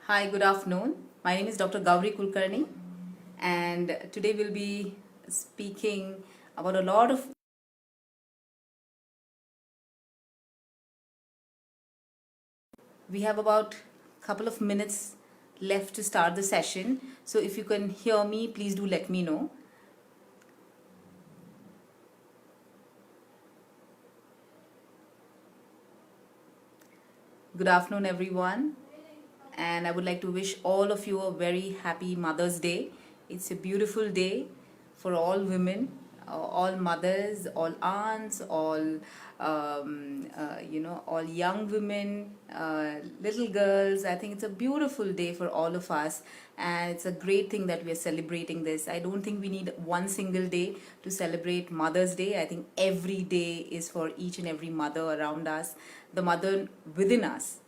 Hi, good afternoon. My name is Dr. Gauri Kulkarni, and today we'll be speaking about a lot of. We have about a couple of minutes left to start the session. So if you can hear me, please do let me know. Good afternoon, everyone. And I would like to wish all of you a very happy Mother's Day. It's a beautiful day for all women, all mothers, all aunts, all young women, little girls. I think it's a beautiful day for all of us, and it's a great thing that we are celebrating this. I don't think we need one single day to celebrate Mother's Day. I think every day is for each and every mother around us, the mother within us.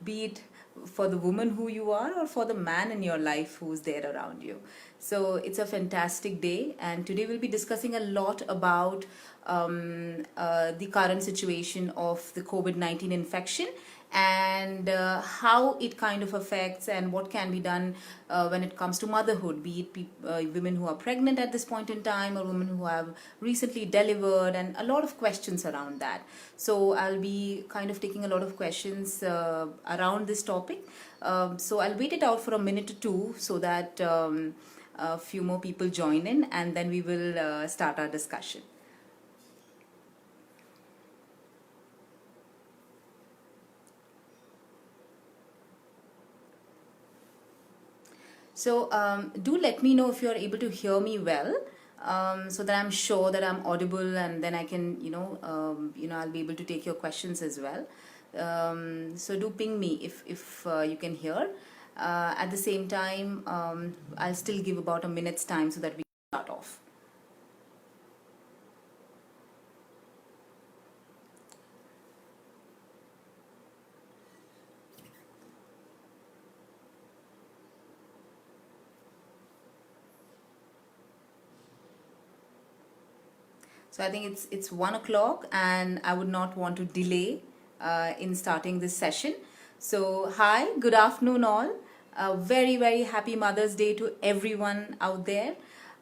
Be it for the woman who you are or for the man in your life who's there around you. So it's a fantastic day, and today we'll be discussing a lot about the current situation of the COVID-19 infection and how it kind of affects and what can be done when it comes to motherhood, be it women who are pregnant at this point in time or women who have recently delivered, and a lot of questions around that. So I'll be kind of taking a lot of questions around this topic. So I'll wait it out for a minute or two so that a few more people join in, and then we will start our discussion. So do let me know if you're able to hear me well, so that I'm sure that I'm audible, and then I can, I'll be able to take your questions as well. So do ping me if you can hear. At the same time, I'll still give about a minute's time so that we can start off. So I think it's 1 o'clock, and I would not want to delay in starting this session. So hi, good afternoon, all. A very happy Mother's Day to everyone out there.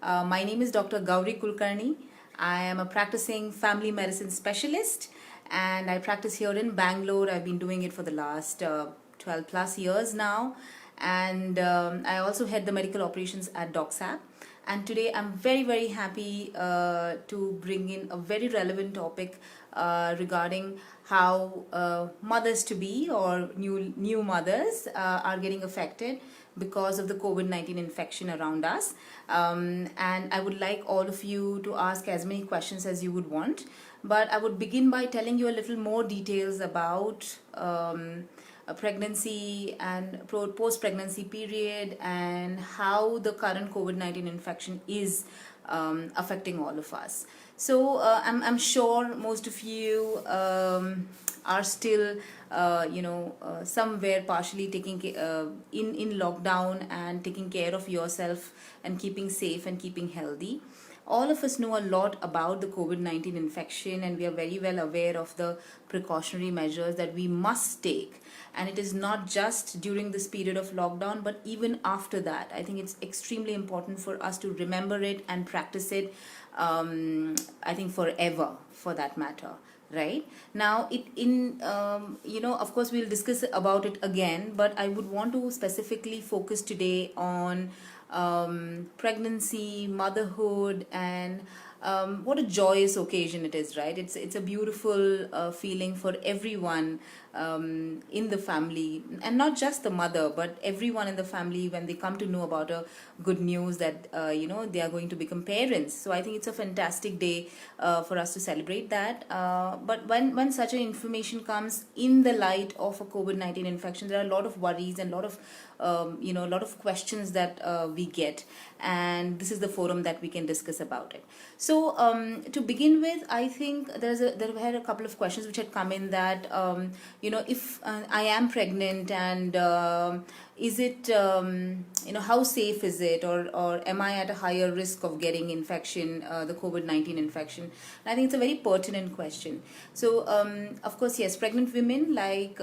My name is Dr. Gauri Kulkarni. I am a practicing family medicine specialist, and I practice here in Bangalore. I've been doing it for the last 12 plus years now, and I also head the medical operations at DocSap. And today I'm very happy to bring in a very relevant topic regarding how mothers to be or new mothers are getting affected because of the COVID-19 infection around us. And I would like all of you to ask as many questions as you would want, but I would begin by telling you a little more details about a pregnancy and post-pregnancy period, and how the current COVID-19 infection is affecting all of us. So I'm sure most of you are still somewhere partially taking in lockdown and taking care of yourself and keeping safe and keeping healthy. All of us know a lot about the COVID-19 infection, and we are very well aware of the precautionary measures that we must take. And it is not just during this period of lockdown, but even after that. I think it's extremely important for us to remember it and practice it, I think forever, for that matter. Right now, of course we'll discuss about it again, but I would want to specifically focus today on pregnancy, motherhood, and what a joyous occasion it is, right? It's a beautiful feeling for everyone in the family, and not just the mother, but everyone in the family when they come to know about a good news that they are going to become parents. So I think it's a fantastic day for us to celebrate that. But when such an information comes in the light of a COVID-19 infection, there are a lot of worries and a lot of a lot of questions that we get, and this is the forum that we can discuss about it. So to begin with, I think there were a couple of questions which had come in that if I am pregnant and is it, how safe is it, or am I at a higher risk of getting infection, the COVID-19 infection? And I think it's a very pertinent question. So of course, yes, pregnant women, like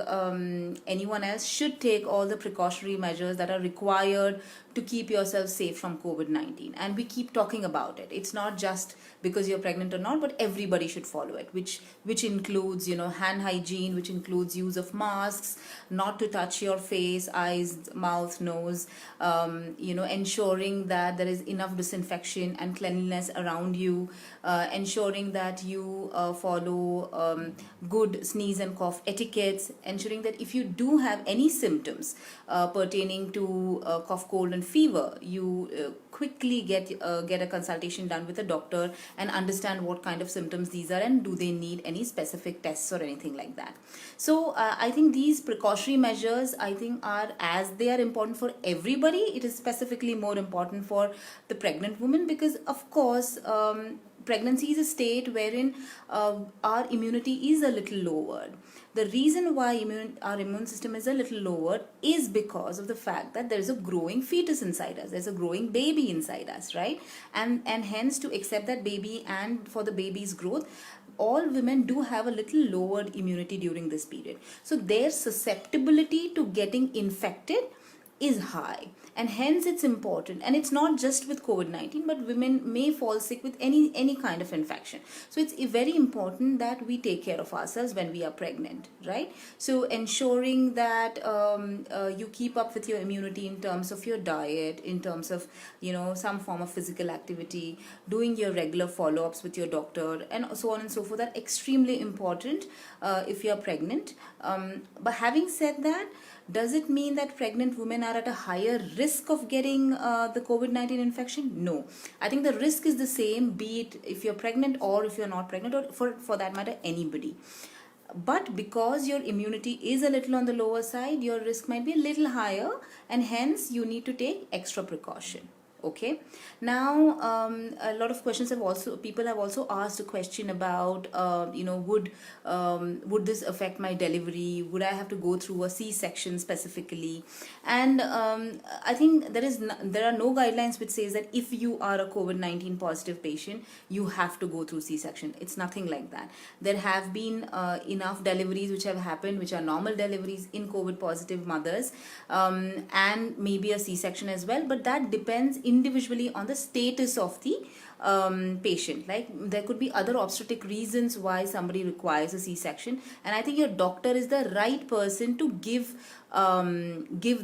anyone else, should take all the precautionary measures that are required to keep yourself safe from COVID-19. And we keep talking about it. It's not just because you're pregnant or not, but everybody should follow it, which includes, hand hygiene, which includes use of masks, not to touch your face, eyes, mouth, nose, ensuring that there is enough disinfection and cleanliness around you, ensuring that you follow good sneeze and cough etiquettes, ensuring that if you do have any symptoms pertaining to cough, cold, and fever, you quickly get a consultation done with a doctor and understand what kind of symptoms these are and do they need any specific tests or anything like that. So I think these precautionary measures, I think, are, as they are important for everybody, it is specifically more important for the pregnant woman, because of course pregnancy is a state wherein our immunity is a little lowered. The reason why our immune system is a little lowered is because of the fact that there is a growing fetus inside us. There's a growing baby inside us, right? And hence, to accept that baby and for the baby's growth, all women do have a little lowered immunity during this period. So their susceptibility to getting infected is high, and hence it's important. And it's not just with COVID-19, but women may fall sick with any kind of infection. So it's very important that we take care of ourselves when we are pregnant, right? So ensuring that you keep up with your immunity in terms of your diet, in terms of some form of physical activity, doing your regular follow-ups with your doctor, and so on and so forth, are extremely important if you are pregnant. But having said that, does it mean that pregnant women are at a higher risk of getting the COVID-19 infection? No. I think the risk is the same, be it if you're pregnant or if you're not pregnant, or for that matter, anybody. But because your immunity is a little on the lower side, your risk might be a little higher, and hence you need to take extra precaution. Okay. Now, a lot of questions people have also asked a question about, would this affect my delivery? Would I have to go through a C-section specifically? And I think there are no guidelines which says that if you are a COVID-19 positive patient, you have to go through C-section. It's nothing like that. There have been enough deliveries which have happened, which are normal deliveries in COVID positive mothers, and maybe a C-section as well, but that depends individually on the status of the patient. Like, there could be other obstetric reasons why somebody requires a C-section, and I think your doctor is the right person to give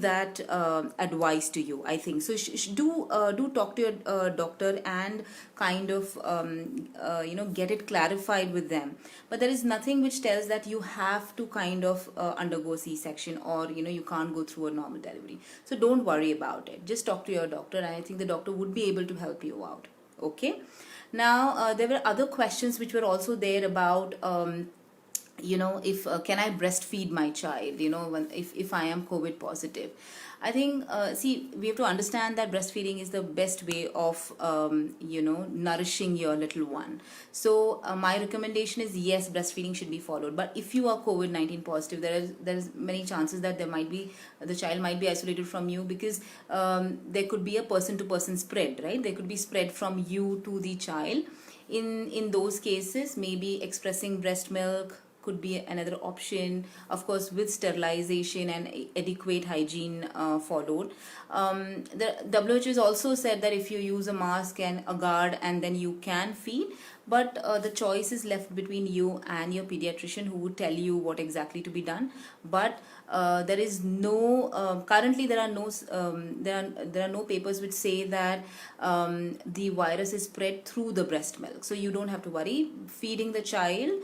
that advice to you, I think. So do talk to your doctor and kind of get it clarified with them. But there is nothing which tells that you have to kind of undergo C-section, or you can't go through a normal delivery. So don't worry about it. Just talk to your doctor, and I think the doctor would be able to help you out. Okay. Now there were other questions which were also there about if can I breastfeed my child, if I am COVID positive. I think we have to understand that breastfeeding is the best way of nourishing your little one. So my recommendation is, yes, breastfeeding should be followed. But if you are COVID-19 positive, there is many chances that the child might be isolated from you, because there could be a person-to-person spread, right? There could be spread from you to the child. In those cases, maybe expressing breast milk could be another option, of course, with sterilization and adequate hygiene followed. The WHO has also said that if you use a mask and a guard, and then you can feed, but the choice is left between you and your pediatrician, who would tell you what exactly to be done. But there is no currently there are no papers which say that the virus is spread through the breast milk, so you don't have to worry. Feeding the child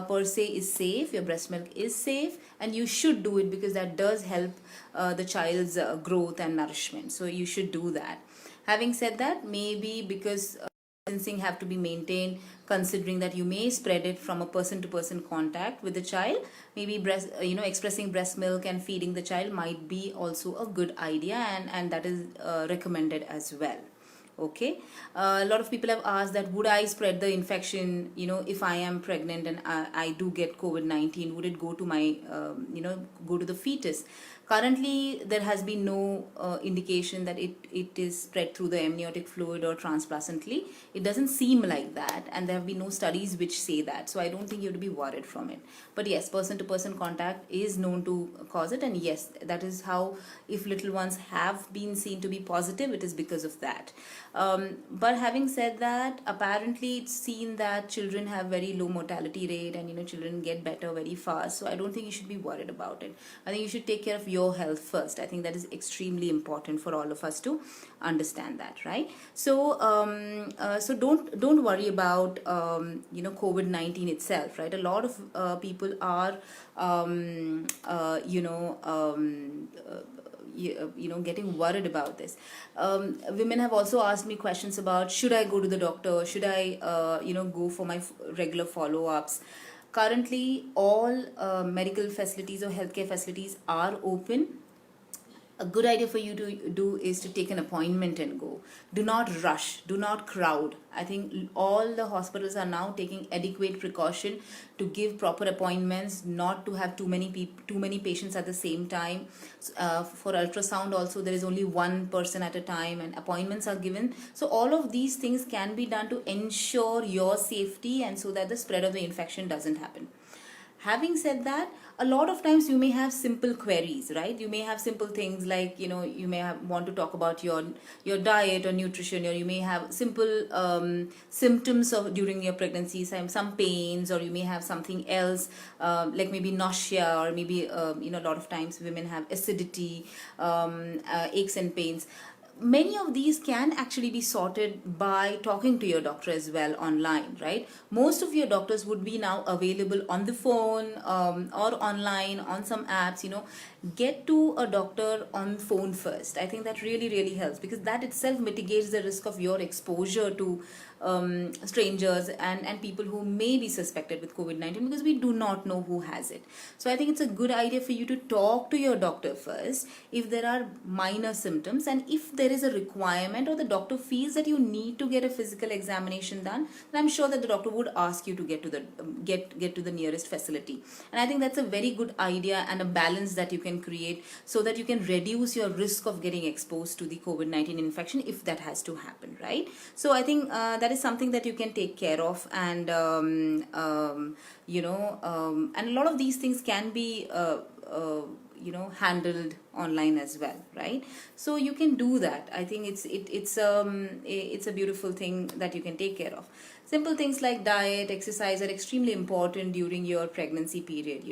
per se is safe. Your breast milk is safe, and you should do it, because that does help the child's growth and nourishment. So you should do that. Having said that, maybe because distancing have to be maintained, considering that you may spread it from a person-to-person contact with the child, maybe expressing breast milk and feeding the child might be also a good idea, and that is recommended as well. Okay. A lot of people have asked that, would I spread the infection, if I am pregnant and I do get COVID-19, would it go to my, go to the fetus? Currently, there has been no indication that it is spread through the amniotic fluid or transplacentally. It doesn't seem like that, and there have been no studies which say that. So I don't think you have to be worried from it. But yes, person to person contact is known to cause it, and yes, that is how, if little ones have been seen to be positive, it is because of that. But having said that, apparently it's seen that children have very low mortality rate, and children get better very fast. So I don't think you should be worried about it. I think you should take care of your health first. I think that is extremely important for all of us to understand that, right? So so don't worry about COVID-19 itself, right? A lot of people are getting worried about this. Women have also asked me questions about, should I go to the doctor, should I go for my regular follow-ups. Currently, all medical facilities or healthcare facilities are open. A good idea for you to do is to take an appointment and go. Do not rush, do not crowd. I think all the hospitals are now taking adequate precaution to give proper appointments, not to have too many patients at the same time. For ultrasound also, there is only one person at a time, and appointments are given. So all of these things can be done to ensure your safety, and so that the spread of the infection doesn't happen. Having said that, a lot of times you may have simple queries, right? You may have simple things like, you may want to talk about your diet or nutrition, or you may have simple symptoms of during your pregnancy, some pains, or you may have something else, like maybe nausea, or maybe a lot of times women have acidity, aches and pains. Many of these can actually be sorted by talking to your doctor as well online, right? Most of your doctors would be now available on the phone, or online on some apps. Get to a doctor on phone first. I think that really, really helps, because that itself mitigates the risk of your exposure to strangers and people who may be suspected with COVID-19, because we do not know who has it. So I think it's a good idea for you to talk to your doctor first if there are minor symptoms, and if there is a requirement, or the doctor feels that you need to get a physical examination done, then I'm sure that the doctor would ask you to get to the get to the nearest facility. And I think that's a very good idea, and a balance that you can create, so that you can reduce your risk of getting exposed to the COVID-19 infection if that has to happen, right? So I think that is something that you can take care of, and and a lot of these things can be handled online as well, right? So you can do that. I think it's a beautiful thing that you can take care of. Simple things like diet, exercise are extremely important during your pregnancy period.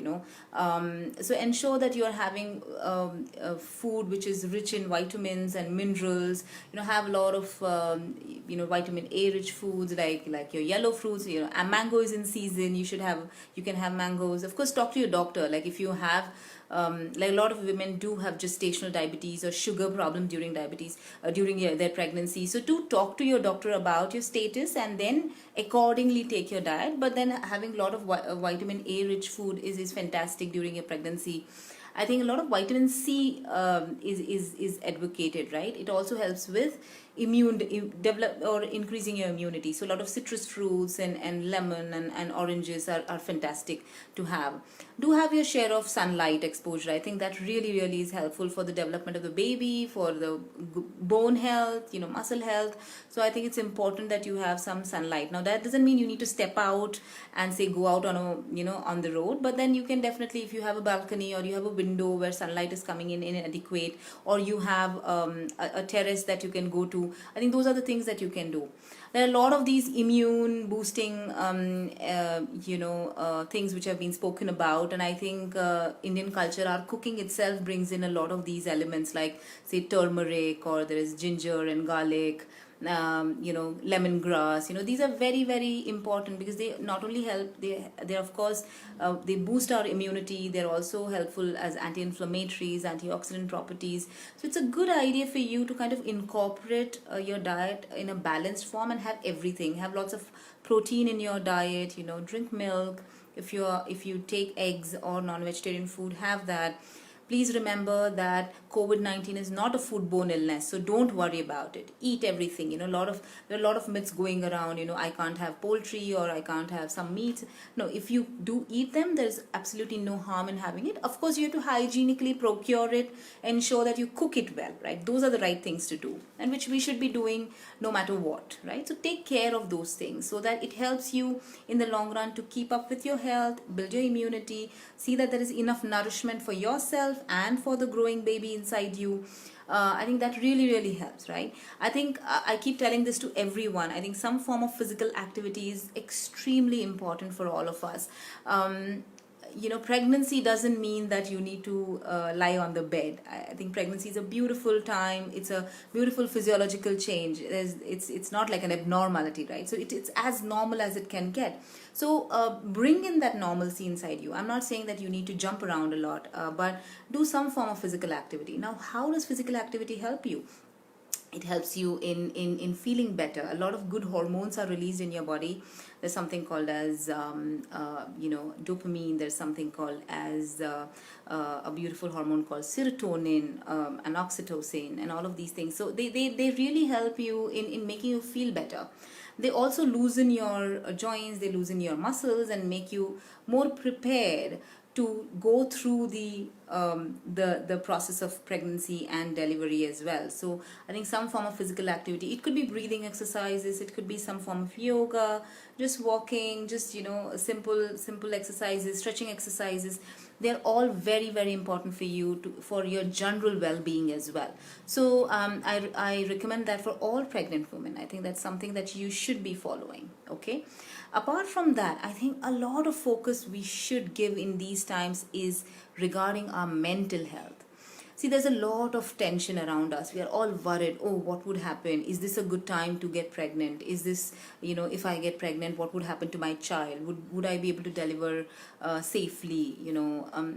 So ensure that you are having food which is rich in vitamins and minerals. Have a lot of vitamin A rich foods, like your yellow fruits. And mango is in season. You can have mangoes. Of course, talk to your doctor. Like if you have like a lot of women do have gestational diabetes or sugar problem during their pregnancy. So do talk to your doctor about your status, and then accordingly take your diet. But then having a lot of vitamin A rich food is fantastic during your pregnancy. I think a lot of vitamin C is advocated, right? It also helps with develop or increasing your immunity. So a lot of citrus fruits and lemon and oranges are fantastic to have. Do have your share of sunlight exposure. I think that really, really is helpful for the development of the baby, for the bone health, muscle health. So I think it's important that you have some sunlight. Now that doesn't mean you need to step out and say go out on the road, but then you can definitely, if you have a balcony or you have a window where sunlight is coming in inadequate, or you have a terrace that you can go to, I think those are the things that you can do. There are a lot of these immune boosting things which have been spoken about, and I think Indian culture, our cooking itself brings in a lot of these elements, like say turmeric, or there is ginger and garlic, lemongrass. These are very, very important, because they not only help, they of course they boost our immunity. They're also helpful as anti-inflammatories, antioxidant properties. So it's a good idea for you to kind of incorporate your diet in a balanced form, and have everything. Have lots of protein in your diet. Drink milk. If you take eggs or non-vegetarian food, have that. Please remember that COVID-19 is not a foodborne illness, so don't worry about it. Eat everything. You know, there are a lot of myths going around. You know, I can't have poultry or I can't have some meat. No, if you do eat them, there's absolutely no harm in having it. Of course, you have to hygienically procure it, ensure that you cook it well, right? Those are the right things to do, and which we should be doing no matter what, right? So take care of those things so that it helps you in the long run to keep up with your health, build your immunity, see that there is enough nourishment for yourself and for the growing baby inside you. I think that really, really helps, right? I think I keep telling this to everyone. I think some form of physical activity is extremely important for all of us. You know, pregnancy doesn't mean that you need to lie on the bed. I think pregnancy is a beautiful time. It's a beautiful physiological change. It's not like an abnormality, right? So it's as normal as it can get. So bring in that normalcy inside you. I'm not saying that you need to jump around a lot, but do some form of physical activity. Now, how does physical activity help you? It helps you in feeling better. A lot of good hormones are released in your body. There's something called as dopamine. There's something called as a beautiful hormone called serotonin, and oxytocin, and all of these things. So they really help you in making you feel better. They also loosen your joints, they loosen your muscles and make you more prepared to go through the process of pregnancy and delivery as well. So I think some form of physical activity, it could be breathing exercises, it could be some form of yoga, just walking, just simple exercises, stretching exercises. They're all very, very important for you for your general well-being as well. So I recommend that for all pregnant women. I think that's something that you should be following. Okay. Apart from that, I think a lot of focus we should give in these times is regarding our mental health. See, there's a lot of tension around us. We are all worried. Oh, what would happen? Is this a good time to get pregnant? Is this, if I get pregnant, what would happen to my child? Would I be able to deliver safely?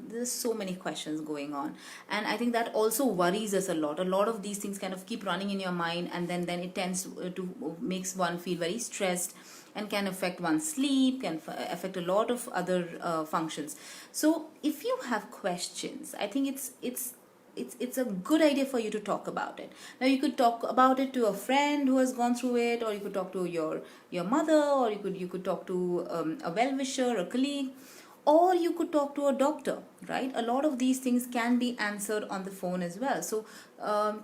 There's so many questions going on. And I think that also worries us a lot. A lot of these things kind of keep running in your mind, and then it tends to makes one feel very stressed and can affect one's sleep, can affect a lot of other functions. So if you have questions, I think it's a good idea for you to talk about it. Now you could talk about it to a friend who has gone through it, or you could talk to your mother, or you could talk to a well-wisher, a colleague, or you could talk to a doctor, right? A lot of these things can be answered on the phone as well. So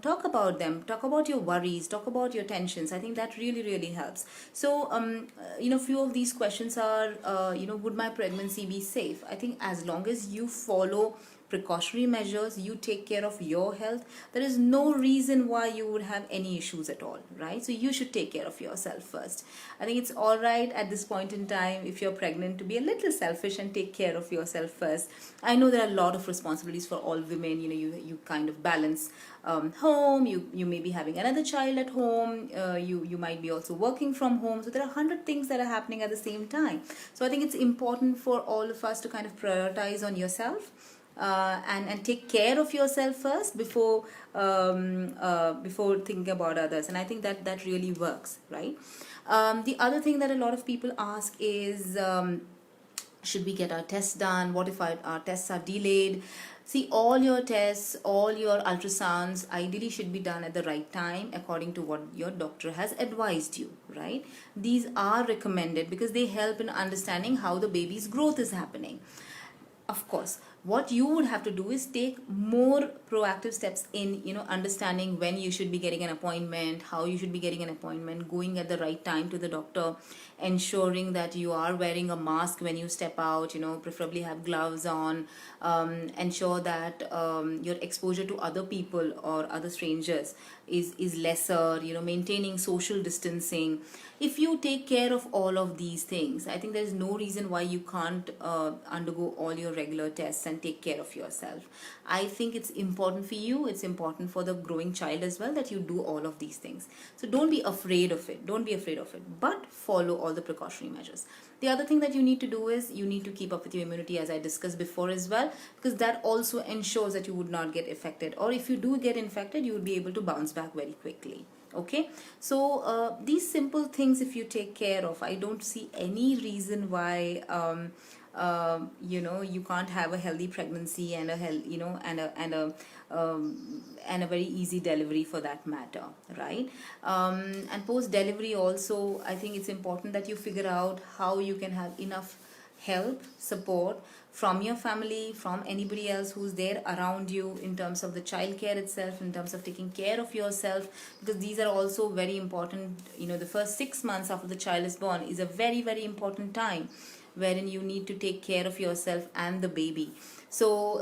talk about them, talk about your worries, talk about your tensions. I think that really, really helps. So few of these questions are would my pregnancy be safe? I think as long as you follow precautionary measures, you take care of your health, there is no reason why you would have any issues at all, right? So you should take care of yourself first. I think it's all right at this point in time, if you're pregnant, to be a little selfish and take care of yourself first. I know there are a lot of responsibilities for all women. You kind of balance home, you may be having another child at home, you might be also working from home. So there are 100 things that are happening at the same time. So I think it's important for all of us to kind of prioritize on yourself, and take care of yourself first before thinking about others. And I think that really works, right? The other thing that a lot of people ask is, should we get our tests done? What if our tests are delayed? See, all your tests, all your ultrasounds ideally should be done at the right time according to what your doctor has advised you, right? These are recommended because they help in understanding how the baby's growth is happening. Of course, what you would have to do is take more proactive steps in understanding when you should be getting an appointment, how you should be getting an appointment, going at the right time to the doctor, ensuring that you are wearing a mask when you step out, preferably have gloves on, ensure that your exposure to other people or other strangers is lesser, maintaining social distancing. If you take care of all of these things, I think there's no reason why you can't undergo all your regular tests and take care of yourself. I think it's important for you, it's important for the growing child as well, that you do all of these things. So don't be afraid of it, but follow all the precautionary measures. The other thing that you need to do is you need to keep up with your immunity, as I discussed before as well, because that also ensures that you would not get affected, or if you do get infected, you would be able to bounce back very quickly. Okay, so these simple things, if you take care of, I don't see any reason why you can't have a healthy pregnancy and a and a very easy delivery for that matter, right? And post delivery also, I think it's important that you figure out how you can have enough help, support from your family, from anybody else who's there around you, in terms of the child care itself, in terms of taking care of yourself, because these are also very important. The first 6 months after the child is born is a very, very important time wherein you need to take care of yourself and the baby. So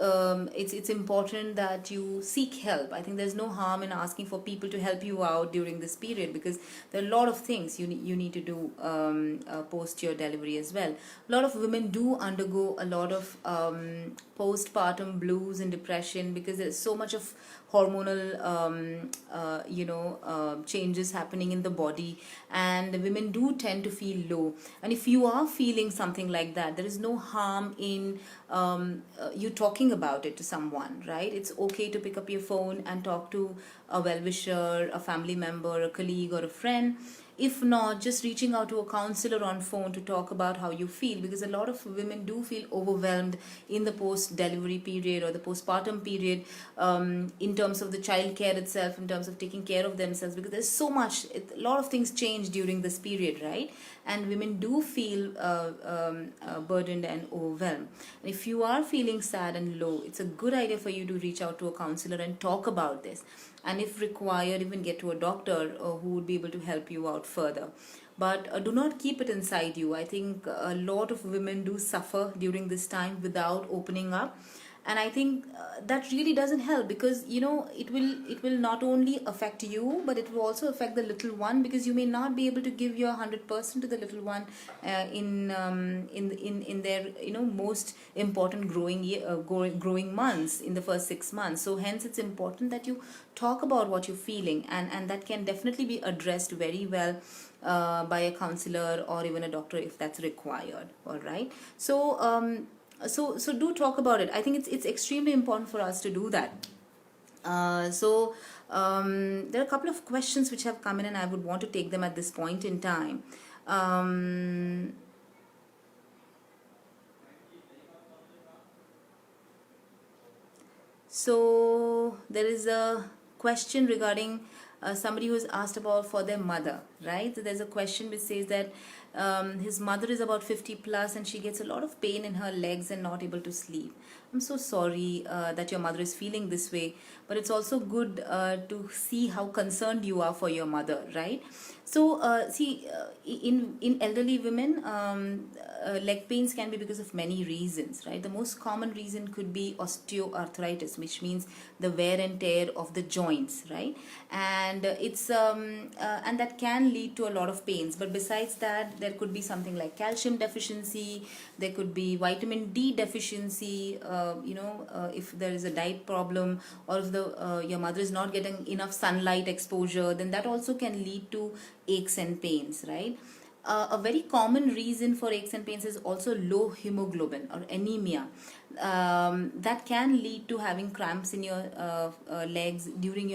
it's important that you seek help. I think there's no harm in asking for people to help you out during this period, because there are a lot of things you need to do post your delivery as well. A lot of women do undergo a lot of postpartum blues and depression, because there's so much of hormonal changes happening in the body, and women do tend to feel low. And if you are feeling something like that, there is no harm in you talking about it to someone, right? It's okay to pick up your phone and talk to a well-wisher, a family member, a colleague, or a friend. If not, just reaching out to a counselor on phone to talk about how you feel, because a lot of women do feel overwhelmed in the post delivery period or the postpartum period, in terms of the child care itself, in terms of taking care of themselves, because there's so much, a lot of things change during this period, right? And women do feel burdened and overwhelmed. And if you are feeling sad and low, it's a good idea for you to reach out to a counselor and talk about this, and if required, even get to a doctor who would be able to help you out further. But do not keep it inside you. I think a lot of women do suffer during this time without opening up, and I think that really doesn't help, because it will not only affect you, but it will also affect the little one, because you may not be able to give your 100% to the little one in their most important growing months, in the first 6 months. So hence it's important that you talk about what you're feeling, and that can definitely be addressed very well by a counselor or even a doctor if that's required. All right. So do talk about it. I think it's extremely important for us to do that. There are a couple of questions which have come in, and I would want to take them at this point in time. So there is a question regarding somebody who has asked about for their mother, right? So there's a question which says that his mother is about 50 plus and she gets a lot of pain in her legs and not able to sleep. I'm so sorry that your mother is feeling this way, but it's also good to see how concerned you are for your mother, right? So in elderly women, leg pains can be because of many reasons, right? The most common reason could be osteoarthritis, which means the wear and tear of the joints, right? And and that can lead to a lot of pains. But besides that, there could be something like calcium deficiency. There could be vitamin D deficiency. If there is a diet problem, or if your mother is not getting enough sunlight exposure, then that also can lead to aches and pains, right? A very common reason for aches and pains is also low hemoglobin or anemia. That can lead to having cramps in your legs during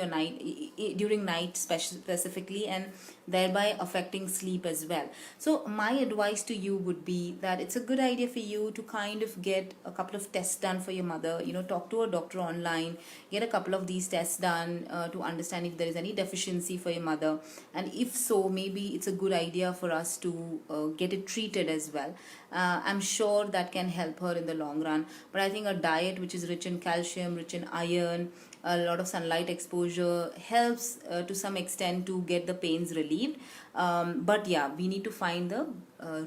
night specifically, and thereby affecting sleep as well. So my advice to you would be that it's a good idea for you to kind of get a couple of tests done for your mother. Talk to a doctor online, get a couple of these tests done to understand if there is any deficiency for your mother, and if so, maybe it's a good idea for us to get it treated as well. I'm sure that can help her in the long run. But I think a diet which is rich in calcium, rich in iron, a lot of sunlight exposure helps to some extent to get the pains relieved. But yeah, we need to find the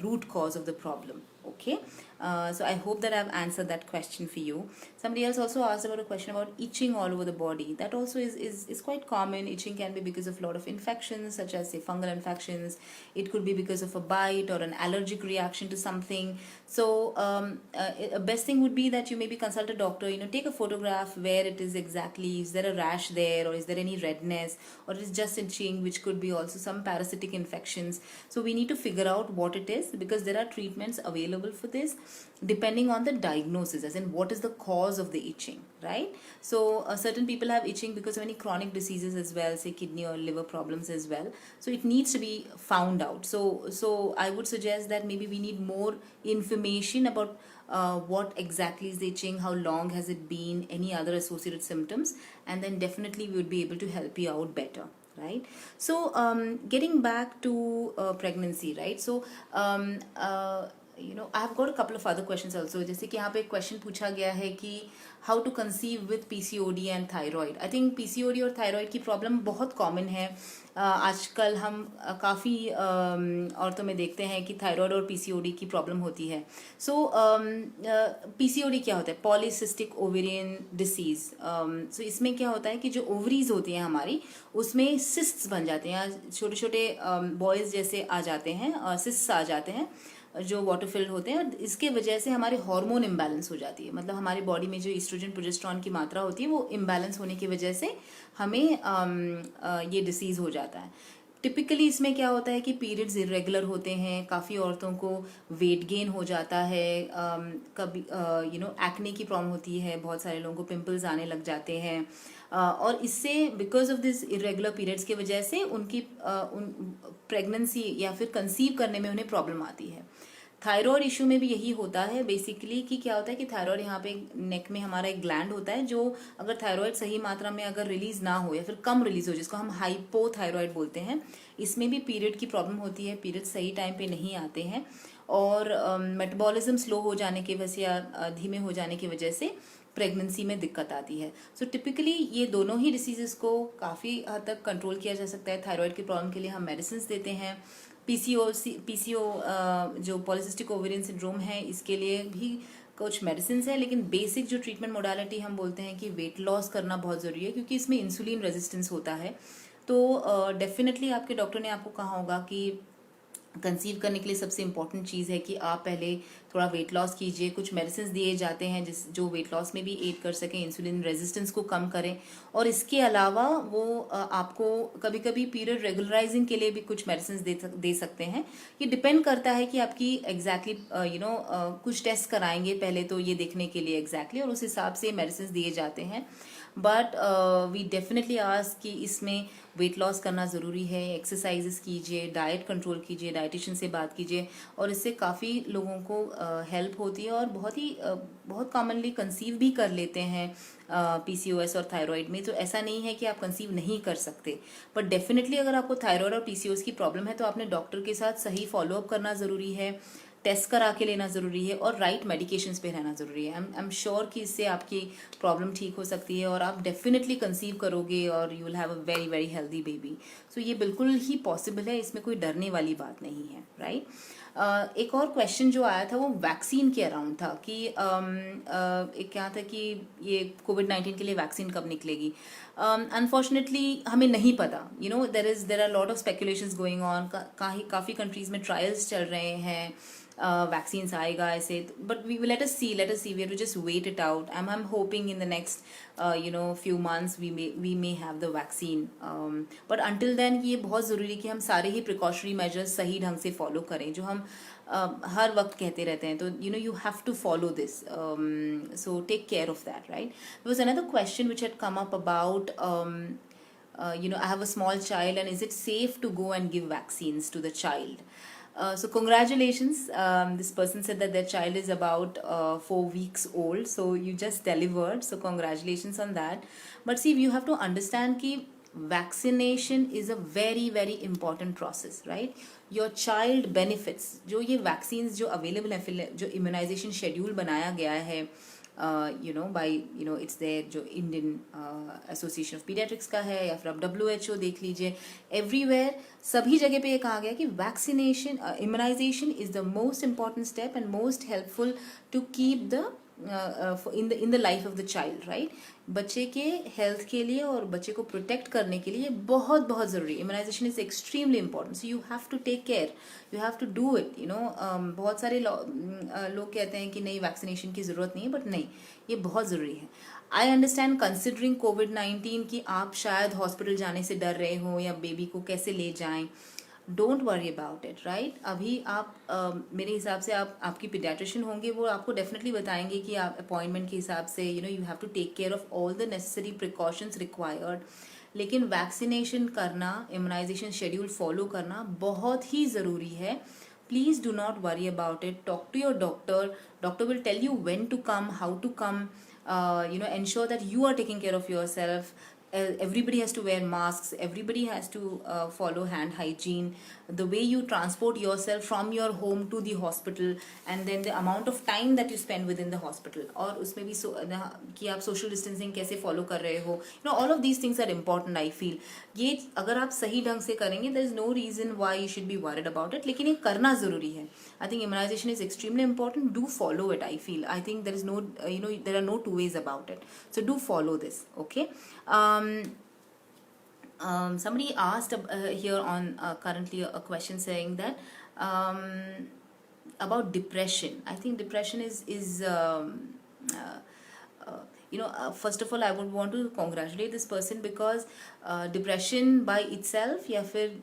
root cause of the problem. Okay. So I hope that I've answered that question for you. Somebody else also asked about a question about itching all over the body. That also is quite common. Itching can be because of a lot of infections, such as say fungal infections. It could be because of a bite or an allergic reaction to something. So a best thing would be that you maybe consult a doctor. Take a photograph where it is exactly. Is there a rash there, or is there any redness, or is it just itching, which could be also some parasitic infections. So we need to figure out what it is, because there are treatments available for this. depending on the diagnosis, as in what is the cause of the itching, right? So certain people have itching because of any chronic diseases as well, say kidney or liver problems as well. So it needs to be found out. So I would suggest that maybe we need more information about what exactly is the itching, how long has it been, any other associated symptoms, and then definitely we would be able to help you out better, right? So getting back to pregnancy, right? So I have got a couple of other questions also. जैसे कि यहाँ पे एक question पूछा गया है कि how to conceive with PCOD and thyroid. I think PCOD और थायराइड की प्रॉब्लम बहुत कॉमन है. आजकल हम काफ़ी औरतों में देखते हैं कि थायराइड और पीसीओडी की प्रॉब्लम होती है. सो पीसीओडी क्या होता है? Polycystic ovarian disease. सो इसमें क्या होता है कि जो ओवरीज होती हैं हमारी, उसमें सिस्ट्स बन जाते हैं, छोटे छोटे बॉयज जैसे आ जाते हैं, सिस्ट्स आ जाते हैं जो वाटर फिल्ड होते हैं. इसके वजह से हमारे हार्मोन इम्बैलेंस हो जाती है. मतलब हमारी बॉडी में जो ईस्ट्रोजन प्रोजेस्टेरॉन की मात्रा होती है वो इम्बैलेंस होने की वजह से हमें ये डिसीज हो जाता है. टिपिकली इसमें क्या होता है कि पीरियड्स इरेगुलर होते हैं. काफ़ी औरतों को वेट गेन हो जाता है. कभी एक्ने की प्रॉब्लम होती है. बहुत सारे लोगों को पिंपल्स आने लग जाते हैं. और इससे because of this irregular periods की वजह से उनकी प्रेगनेंसी या फिर कंसीव करने में उन्हें प्रॉब्लम आती है. थायराइड इशू में भी यही होता है बेसिकली कि क्या होता है कि थायराइड यहाँ पे नेक में हमारा एक ग्लैंड होता है जो अगर थायराइड सही मात्रा में अगर रिलीज ना हो या फिर कम रिलीज हो, जिसको हम हाइपोथायराइड बोलते हैं, इसमें भी पीरियड की प्रॉब्लम होती है. पीरियड सही टाइम पे नहीं आते हैं और मेटाबॉलिज्म स्लो हो जाने की वजह से या धीमे हो जाने की वजह से प्रेगनेंसी में दिक्कत आती है. सो टिपिकली ये दोनों ही डिसीजेस को काफ़ी हद तक कंट्रोल किया जा सकता है. थायराइड की प्रॉब्लम के लिए हम मेडिसिन देते हैं. पीसीओ जो पॉलीसिस्टिक ओवेरियन सिंड्रोम है, इसके लिए भी कुछ मेडिसिन है, लेकिन बेसिक जो ट्रीटमेंट मोडालिटी हम बोलते हैं कि वेट लॉस करना बहुत ज़रूरी है क्योंकि इसमें इंसुलिन रेजिस्टेंस होता है. तो डेफिनेटली आपके डॉक्टर ने आपको कहा होगा कि कंसीव करने के लिए सबसे इम्पॉर्टेंट चीज़ है कि आप पहले थोड़ा वेट लॉस कीजिए. कुछ मेडिसिन दिए जाते हैं जो वेट लॉस में भी एड कर सकें, इंसुलिन रेजिस्टेंस को कम करें. और इसके अलावा वो आपको कभी कभी पीरियड रेगुलराइजिंग के लिए भी कुछ मेडिसिन दे सकते हैं. ये डिपेंड करता है कि आपकी एग्जैक्टली कुछ टेस्ट कराएंगे पहले तो ये देखने के लिए एग्जैक्टली, और उस हिसाब से मेडिसिन दिए जाते हैं. बट वी डेफिनेटली आस्क कि इसमें वेट लॉस करना ज़रूरी है. एक्सरसाइजेस कीजिए, डाइट कंट्रोल कीजिए, डाइटिशियन से बात कीजिए, और इससे काफ़ी लोगों को हेल्प होती है और बहुत कॉमनली कंसीव भी कर लेते हैं पीसीओएस और थायराइड में. तो ऐसा नहीं है कि आप कंसीव नहीं कर सकते, बट डेफिनेटली अगर आपको थायराइड और पीसीओएस की प्रॉब्लम है तो आपने डॉक्टर के साथ सही फॉलोअप करना ज़रूरी है, टेस्ट करा के लेना ज़रूरी है और राइट मेडिकेशंस पे रहना ज़रूरी है. आई एम श्योर कि इससे आपकी प्रॉब्लम ठीक हो सकती है और आप डेफिनेटली कंसीव करोगे और you will have a very very healthy baby. So ये बिल्कुल ही पॉसिबल है, इसमें कोई डरने वाली बात नहीं है, राइट? एक और क्वेश्चन जो आया था वो वैक्सीन के अराउंड था कि एक क्या था कि ये कोविड-19 के लिए वैक्सीन कब निकलेगी. अनफॉर्चुनेटली हमें नहीं पता. There are lot of speculations going on. काफ़ी कंट्रीज में ट्रायल्स चल रहे हैं, वैक्सीन्स आएगा ऐसे, but we let us see we have to just wait it out. I am hoping in the next few months we may have the vaccine. But until then ये बहुत ज़रूरी है कि हम सारे ही प्रिकॉशनरी मेजर्स सही ढंग से फॉलो करें, जो हम हर वक्त कहते रहते हैं. तो you have to follow this, so take care of that, right? There was another question which had come up about I have a small child and is it safe to go and give vaccines to the child? So congratulations. This person said that their child is about 4 weeks old. So you just delivered. So congratulations on that. But see, you have to understand that vaccination is a very, very important process, right? Your child benefits. जो ये vaccines जो available है, जो immunization schedule बनाया गया है, by it's there, जो Indian association of paediatrics का है या फिर आप WHO देख लीजिए, एवरीवेयर सभी जगह पे ये कहा गया कि vaccination, immunization is the most important step and most helpful to keep the in the life of the child, right? बच्चे के हेल्थ के लिए और बच्चे को प्रोटेक्ट करने के लिए बहुत बहुत ज़रूरी. Immunization is extremely important. So you have to take care, you have to do it. बहुत सारे लोग कहते हैं कि नहीं, वैक्सीनेशन की ज़रूरत नहीं है, बट नहीं, ये बहुत ज़रूरी है. आई अंडरस्टैंड कंसिडरिंग कोविड-19 कि आप शायद हॉस्पिटल जाने से डर रहे हो या बेबी को कैसे ले जाएं, don't worry about it, right? अभी आप मेरे हिसाब से आप आपकी पीडियाट्रिशियन होंगे, वो आपको डेफिनेटली बताएंगे कि आप अपॉइंटमेंट के हिसाब से you have to take care of all the necessary precautions required. लेकिन वैक्सीनेशन करना, इम्यूनाइजेशन शेड्यूल फॉलो करना बहुत ही ज़रूरी है। Please do not worry about it, talk to your doctor. Doctor will tell you when to come, how to come. Ensure that you are taking care of yourself. Everybody has to wear masks, everybody has to follow hand hygiene. The way you transport yourself from your home to the hospital, and then the amount of time that you spend within the hospital, और उसमें भी कि आप social distancing कैसे follow कर रहे हो, all of these things are important. I feel ये अगर आप सही ढंग से करेंगे, there is no reason why you should be worried about it. लेकिन ये करना ज़रूरी है. I think immunization is extremely important. Do follow it. I feel. I think there is no, there are no two ways about it. So do follow this. Okay. Somebody asked here on currently a question saying that about depression. I think depression is first of all I would want to congratulate this person, because depression by itself, या फिर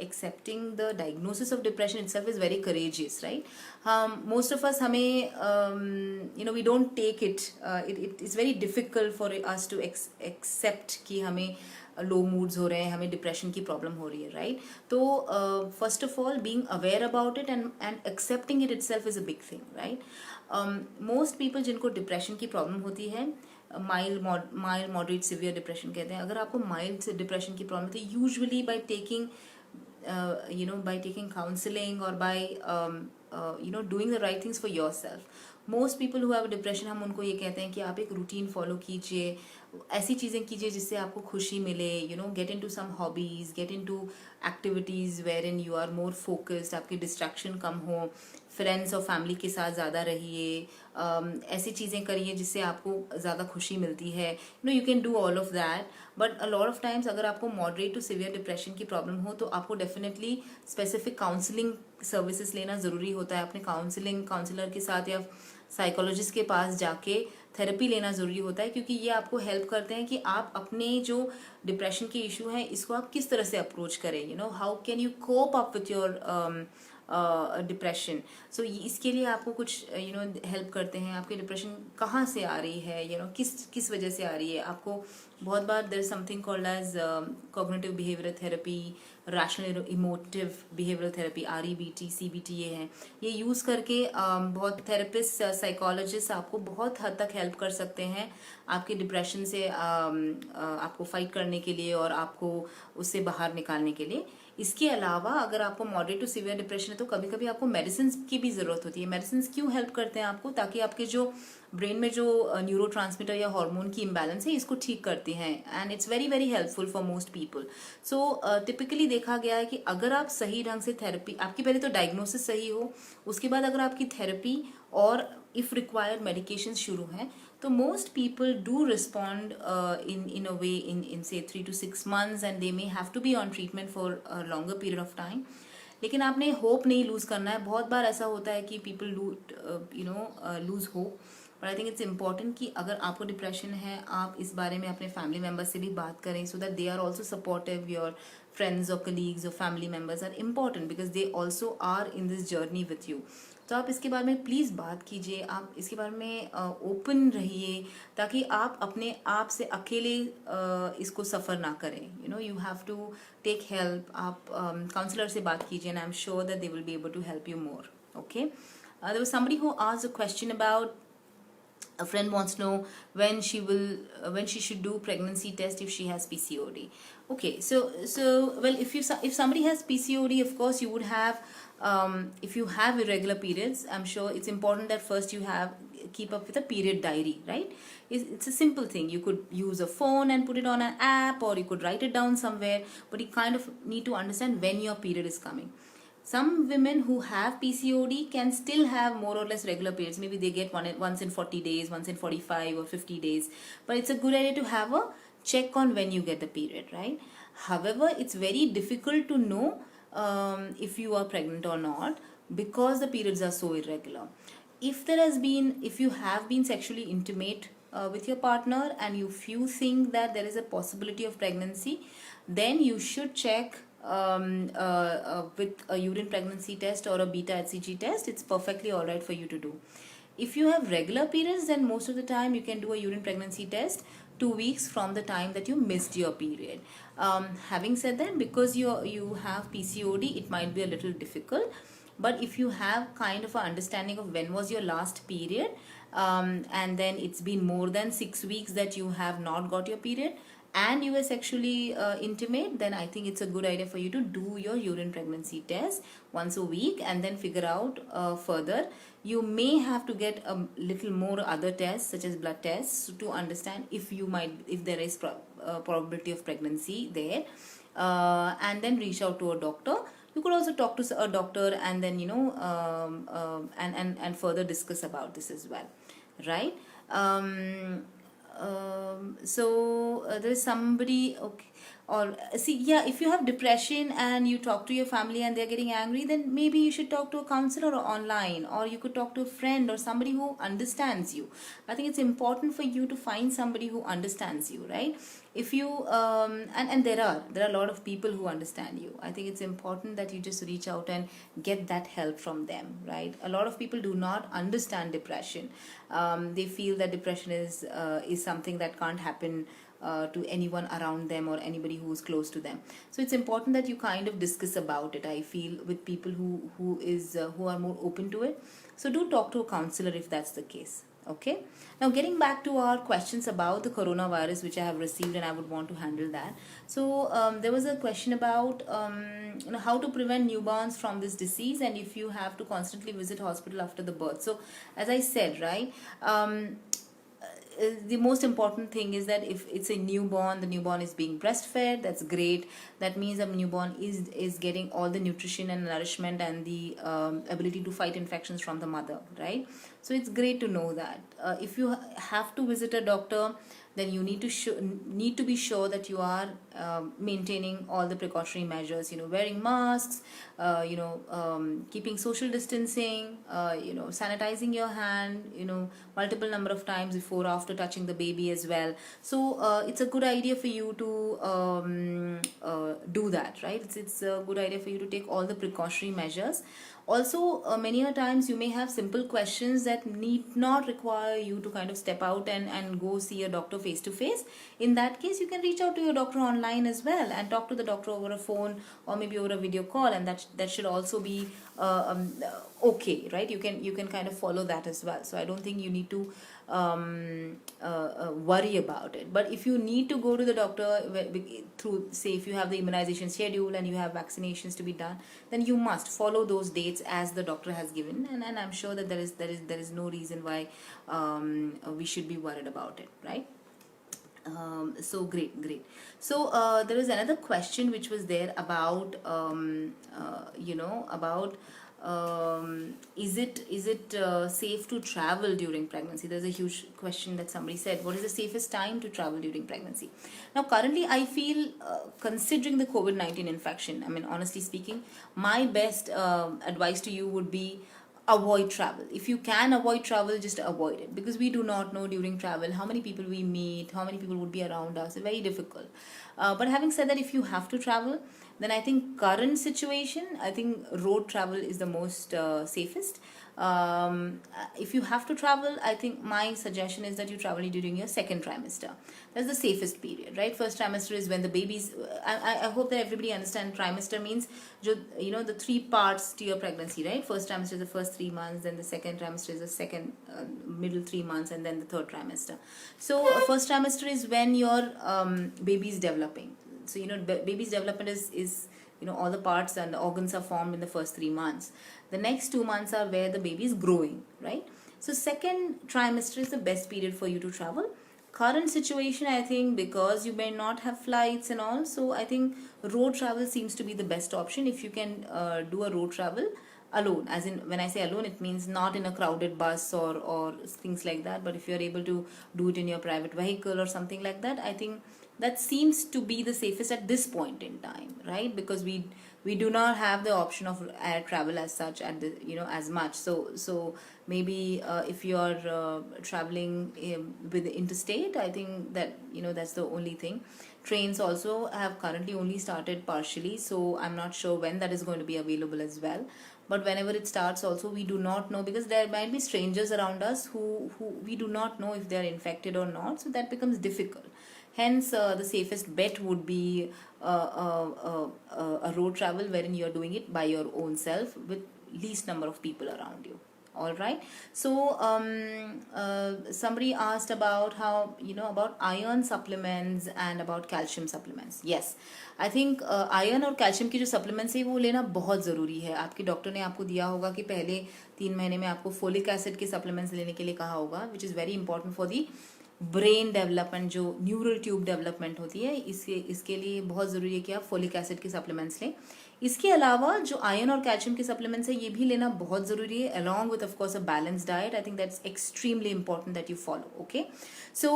accepting the diagnosis of depression itself is very courageous, right? Most of us we don't take it, it's very difficult for us to accept कि हमें लो moods हो रहे हैं, हमें depression की problem हो रही है, राइट? तो first of all being aware about it and accepting it itself is a big thing, right? Most people जिनको डिप्रेशन की प्रॉब्लम होती है, माइल्ड मॉडरेट सिवियर डिप्रेशन कहते हैं, अगर आपको माइल्ड डिप्रेशन की प्रॉब्लम होती है, usually by taking by taking counseling or by doing the right things for yourself. Most people who have depression, हम उनको ये कहते हैं कि आप एक रूटीन फॉलो कीजिए, ऐसी चीज़ें कीजिए जिससे आपको खुशी मिले, get into some hobbies, get into activities where in you are more focused, आपकी डिस्ट्रैक्शन कम हो, फ्रेंड्स और फैमिली के साथ ज़्यादा रहिए, ऐसी चीज़ें करिए जिससे आपको ज़्यादा खुशी मिलती है. You can do all of that. But a lot of times अगर आपको मॉडरेट टू सिवियर डिप्रेशन की प्रॉब्लम हो, तो आपको डेफिनेटली स्पेसिफिक काउंसलिंग सर्विसेज लेना ज़रूरी होता है. अपने काउंसलर के साथ या साइकोलॉजिस्ट के पास जाके थेरेपी लेना ज़रूरी होता है, क्योंकि ये आपको हेल्प करते हैं कि आप अपने जो डिप्रेशन के इशू हैं इसको आप किस तरह से अप्रोच करें, how can you cope up with your depression. So इसके लिए आपको कुछ हेल्प करते हैं. आपकी डिप्रेशन कहाँ से आ रही है, किस वजह से आ रही है. आपको बहुत बार there is something called as cognitive behaviour therapy, rational emotive behavioural therapy, REBT, CBT ये हैं. ये यूज़ करके बहुत थेरेपिस्ट, साइकोलॉजिस्ट आपको बहुत हद तक हेल्प कर सकते हैं आपके डिप्रेशन से आपको फाइट करने के लिए और आपको उससे बाहर निकालने के लिए. इसके अलावा अगर आपको मॉडरेट टू सीवियर डिप्रेशन है, तो कभी कभी आपको मेडिसिन की भी ज़रूरत होती है. मेडिसिन क्यों हेल्प करते हैं आपको? ताकि आपके जो ब्रेन में जो न्यूरोट्रांसमीटर या हार्मोन की इम्बैलेंस है, इसको ठीक करती हैं. And it's very very helpful for most people. So typically देखा गया है कि अगर आप सही ढंग से थेरेपी, आपकी पहले तो डायग्नोसिस सही हो, उसके बाद अगर आपकी थेरेपी और इफ रिक्वायर्ड मेडिकेशन शुरू हैं, तो most people do respond in a way in say 3 to 6 months, and they may have to be on treatment for a longer period of time. लेकिन आपने होप नहीं लूज करना है. बहुत बार ऐसा होता है कि people lose hope. But I think it's important कि अगर आपको डिप्रेशन है, आप इस बारे में अपने फैमिली मेम्बर्स से भी बात करें, so that they are also supportive. Your friends और कलीग्स और family members are important because they also are in this journey with you. तो आप इसके बारे में प्लीज़ बात कीजिए, आप इसके बारे में ओपन रहिए, ताकि आप अपने आप से अकेले इसको सफ़र ना करें. You have to take help. आप काउंसलर से बात कीजिए, and I am sure that they will be able to help you more. Okay. There was somebody who asked a question about, a friend wants to know when she should do pregnancy test if she has PCOD. Okay, so well, if somebody has PCOD, of course you would have, if you have irregular periods, I'm sure it's important that first you keep up with a period diary, right? It's a simple thing. You could use a phone and put it on an app, or you could write it down somewhere, but you kind of need to understand when your period is coming. Some women who have PCOD can still have more or less regular periods. Maybe they get once in 40 days, once in 45 or 50 days. But it's a good idea to have a check on when you get the period, right? However, it's very difficult to know if you are pregnant or not, because the periods are so irregular. If you have been sexually intimate with your partner, and if you think that there is a possibility of pregnancy, then you should check with a urine pregnancy test or a beta HCG test, it's perfectly all right for you to do. If you have regular periods, then most of the time you can do a urine pregnancy test 2 weeks from the time that you missed your period. Having said that, because you have PCOD, it might be a little difficult. But if you have kind of an understanding of when was your last period, and then it's been more than 6 weeks that you have not got your period, and you were sexually intimate, then I think it's a good idea for you to do your urine pregnancy test once a week and then figure out further. You may have to get a little more other tests such as blood tests to understand if there is probability of pregnancy there, and then reach out to a doctor. You could also talk to a doctor and then and further discuss about this as well, right? There's somebody, okay, or see, yeah, if you have depression and you talk to your family and they're getting angry, then maybe you should talk to a counselor or online, or you could talk to a friend or somebody who understands you. I think it's important for you to find somebody who understands you, right? If you and there are a lot of people who understand you. I think it's important that you just reach out and get that help from them, right? A lot of people do not understand depression. They feel that depression is something that can't happen to anyone around them or anybody who is close to them. So it's important that you kind of discuss about it, I feel, with people who are more open to it. So do talk to a counselor if that's the case. Okay, now getting back to our questions about the coronavirus which I have received, and I would want to handle that. So there was a question about how to prevent newborns from this disease, and if you have to constantly visit hospital after the birth. So as I said, right, the most important thing is that if it's a newborn, the newborn is being breastfed. That's great. That means a newborn is getting all the nutrition and nourishment and the ability to fight infections from the mother, right? So it's great to know that. If you have to visit a doctor, then you need to be sure that you are maintaining all the precautionary measures, wearing masks, keeping social distancing, sanitizing your hand, multiple number of times before, after touching the baby as well. So it's a good idea for you to do that, right? It's a good idea for you to take all the precautionary measures. Also, many a times you may have simple questions that need not require you to kind of step out and go see a doctor face to face. In that case, you can reach out to your doctor online as well and talk to the doctor over a phone or maybe over a video call, and that should also be okay, right? You can kind of follow that as well. So I don't think you need to worry about it. But if you need to go to the doctor through, say, if you have the immunization schedule and you have vaccinations to be done, then you must follow those dates as the doctor has given, and I'm sure that there is no reason why we should be worried about it, right? So great. So there is another question which was there about about is it safe to travel during pregnancy? There's a huge question that somebody said, what is the safest time to travel during pregnancy? Now currently I feel, considering the COVID-19 infection, I mean, honestly speaking, my best advice to you would be avoid travel. If you can avoid travel, just avoid it, because we do not know during travel how many people we meet, how many people would be around us. It's very difficult. But having said that, if you have to travel, then I think current situation, I think road travel is the most safest. If you have to travel, I think my suggestion is that you travel during your second trimester. That's the safest period, right? First trimester is when the babies, I hope that everybody understands trimester means, the 3 parts to your pregnancy, right? First trimester is the first 3 months, then the second trimester is the second middle 3 months, and then the third trimester. So first trimester is when your baby is developing. So baby's development is all the parts and the organs are formed in the first 3 months. The next 2 months are where the baby is growing, right? So second trimester is the best period for you to travel. Current situation, I think, because you may not have flights and all, so I think road travel seems to be the best option. If you can do a road travel alone, as in, when I say alone, it means not in a crowded bus or things like that, but if you're able to do it in your private vehicle or something like that, I think that seems to be the safest at this point in time, right? Because we we do not have the option of air travel as such, and as much. So maybe if you're traveling with the interstate, I think that that's the only thing. Trains also have currently only started partially, so I'm not sure when that is going to be available as well. But whenever it starts also, we do not know, because there might be strangers around us who we do not know if they are infected or not, so that becomes difficult. Hence, the safest bet would be a road travel wherein you are doing it by your own self with least number of people around you. All right. So somebody asked about how about iron supplements and about calcium supplements. Yes, I think iron और calcium की जो supplements है वो लेना बहुत ज़रूरी है. आपके डॉक्टर ने आपको दिया होगा कि पहले 3 महीने में आपको फोलिक एसिड के सप्लीमेंट्स लेने के लिए कहा होगा, which is very important for the brain development, जो न्यूरल ट्यूब डेवलपमेंट होती है, इसके लिए बहुत ज़रूरी है कि आप फोलिक एसिड के सप्लीमेंट्स लें. इसके अलावा जो आयरन और कैल्शियम के सप्लीमेंट्स है ये भी लेना बहुत ज़रूरी है, along with of course a balance diet. I think that's extremely important that you follow. Okay, so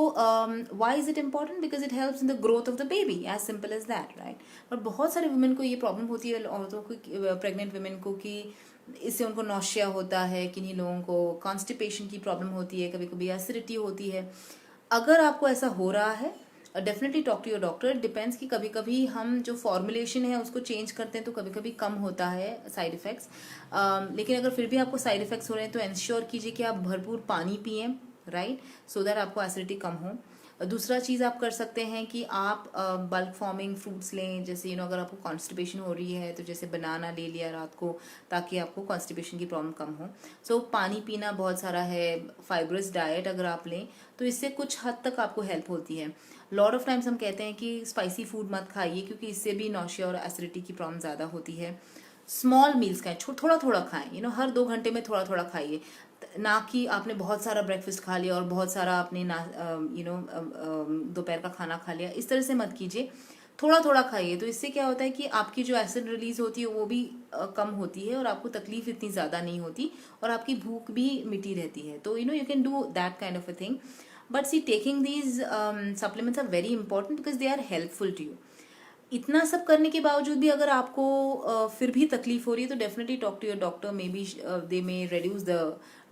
why is it important? Because it helps in the growth of the baby, as simple as that, right. But बहुत सारे women को ये problem होती है, औरतों को, pregnant women को, कि इससे उनको नौशिया होता है, किन्हीं लोगों को कॉन्स्टिपेशन की प्रॉब्लम होती है, कभी कभी एसिडिटी होती है. अगर आपको ऐसा हो रहा है, definitely talk to your doctor. Depends कि कभी कभी हम जो फॉर्मुलेशन है उसको चेंज करते हैं तो कभी कभी कम होता है साइड इफेक्ट्स. लेकिन अगर फिर भी आपको साइड इफेक्ट्स हो रहे हैं तो इंश्योर कीजिए कि आप भरपूर पानी पिएं, राइट, सो दैट आपको एसिडिटी कम हो. दूसरा चीज़ आप कर सकते हैं कि आप बल्क फॉर्मिंग फ्रूट्स लें. जैसे अगर आपको कॉन्स्टिपेशन हो रही है तो जैसे बनाना ले लिया रात को, ताकि आपको कॉन्स्टिपेशन की प्रॉब्लम कम हो. सो पानी पीना बहुत सारा है. फाइब्रस डाइट अगर आप लें तो इससे कुछ हद तक आपको हेल्प होती है. लॉट ऑफ टाइम्स हम कहते हैं कि स्पाइसी फूड मत खाइए, क्योंकि इससे भी नौशिया और एसिडिटी की प्रॉब्लम ज़्यादा होती है. स्मॉल मील्स खाएं, थोड़ा थोड़ा खाएं, हर 2 घंटे में थोड़ा थोड़ा खाइए. ना कि आपने बहुत सारा ब्रेकफास्ट खा लिया और बहुत सारा आपने दोपहर का खाना खा लिया, इस तरह से मत कीजिए. थोड़ा थोड़ा खाइए. तो इससे क्या होता है कि आपकी जो एसिड रिलीज होती है वो भी कम होती है और आपको तकलीफ इतनी ज़्यादा नहीं होती और आपकी भूख भी मिटी रहती है. तो you can do that kind of a thing. But see, taking these supplements are very important because they are helpful to you. इतना सब करने के बावजूद भी अगर आपको फिर भी तकलीफ हो रही है तो definitely talk to your doctor. Maybe they may reduce the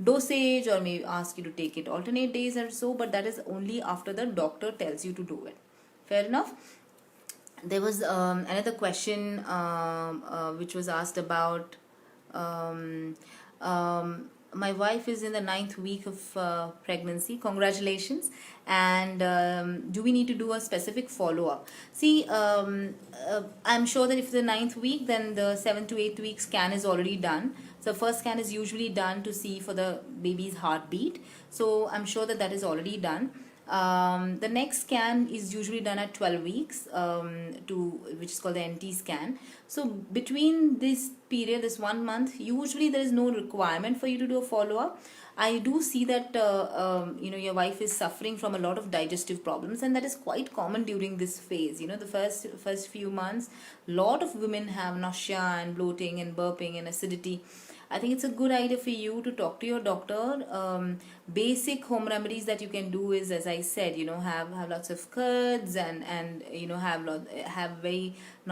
dosage or may ask you to take it alternate days and so, but that is only after the doctor tells you to do it. Fair enough. There was another question which was asked about my wife is in the 9th week of pregnancy. Congratulations. And do we need to do a specific follow-up? See, I'm sure that if the 9th week, then the 7th to 8th week scan is already done. So first scan is usually done to see for the baby's heartbeat. So I'm sure that that is already done. The next scan is usually done at 12 weeks, which is called the NT scan. So between this period, this 1 month, usually there is no requirement for you to do a follow-up. I do see that your wife is suffering from a lot of digestive problems, and that is quite common during this phase. The first few months, lot of women have nausea and bloating and burping and acidity. I think it's a good idea for you to talk to your doctor. Basic home remedies that you can do is, as I said, have lots of curds and have very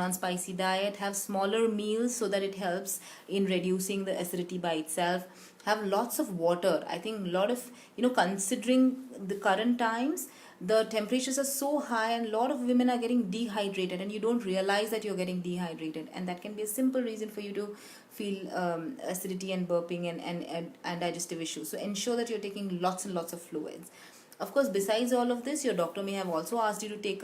non-spicy diet. Have smaller meals so that it helps in reducing the acidity by itself. Have lots of water. I think a lot of considering the current times, the temperatures are so high and a lot of women are getting dehydrated, and you don't realize that you're getting dehydrated, and that can be a simple reason for you to feel acidity and burping and digestive issues. So ensure that you're taking lots and lots of fluids. Of course, besides all of this, your doctor may have also asked you to take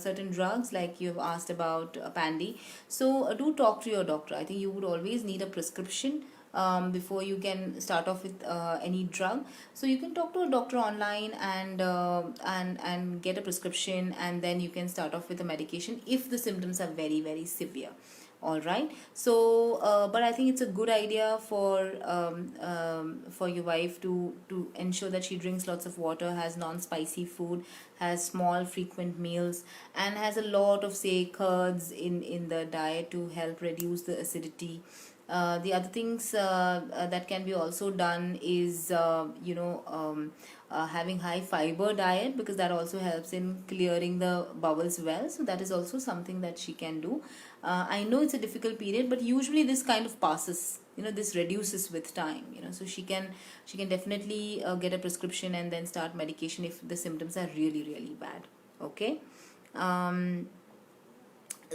certain drugs, like you have asked about Pandy. So do talk to your doctor. I think you would always need a prescription before you can start off with any drug. So you can talk to a doctor online and get a prescription, and then you can start off with a medication if the symptoms are very, very severe. All right. So but I think it's a good idea for your wife to ensure that she drinks lots of water, has non-spicy food, has small frequent meals, and has a lot of, say, curds in the diet to help reduce the acidity. The other things that can be also done is having high fiber diet, because that also helps in clearing the bowels well. So that is also something that she can do. I know it's a difficult period, but usually this kind of passes. This reduces with time. So she can definitely get a prescription and then start medication if the symptoms are really really bad. Okay. um,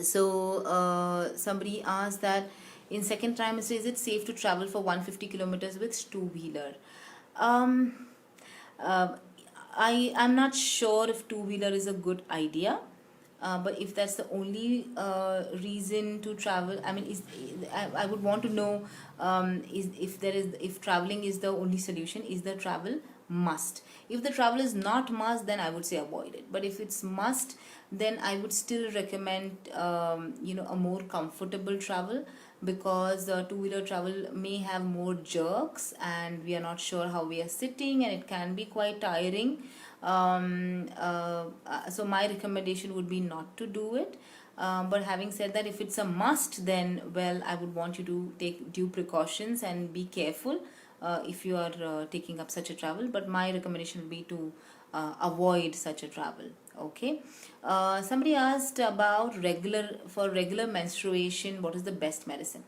Somebody asked that in second trimester, is it safe to travel for 150 kilometers with two-wheeler? Um, uh, I'm not sure if two-wheeler is a good idea. But if that's the only reason to travel, I mean, I would want to know, is if traveling is the only solution, is the travel must? If the travel is not must, then I would say avoid it. But if it's must, then I would still recommend a more comfortable travel, because two-wheeler travel may have more jerks and we are not sure how we are sitting, and it can be quite tiring. So my recommendation would be not to do it. But having said that, if it's a must, then well, I would want you to take due precautions and be careful if you are taking up such a travel. But my recommendation would be to avoid such a travel. Okay. Somebody asked about regular menstruation, what is the best medicine?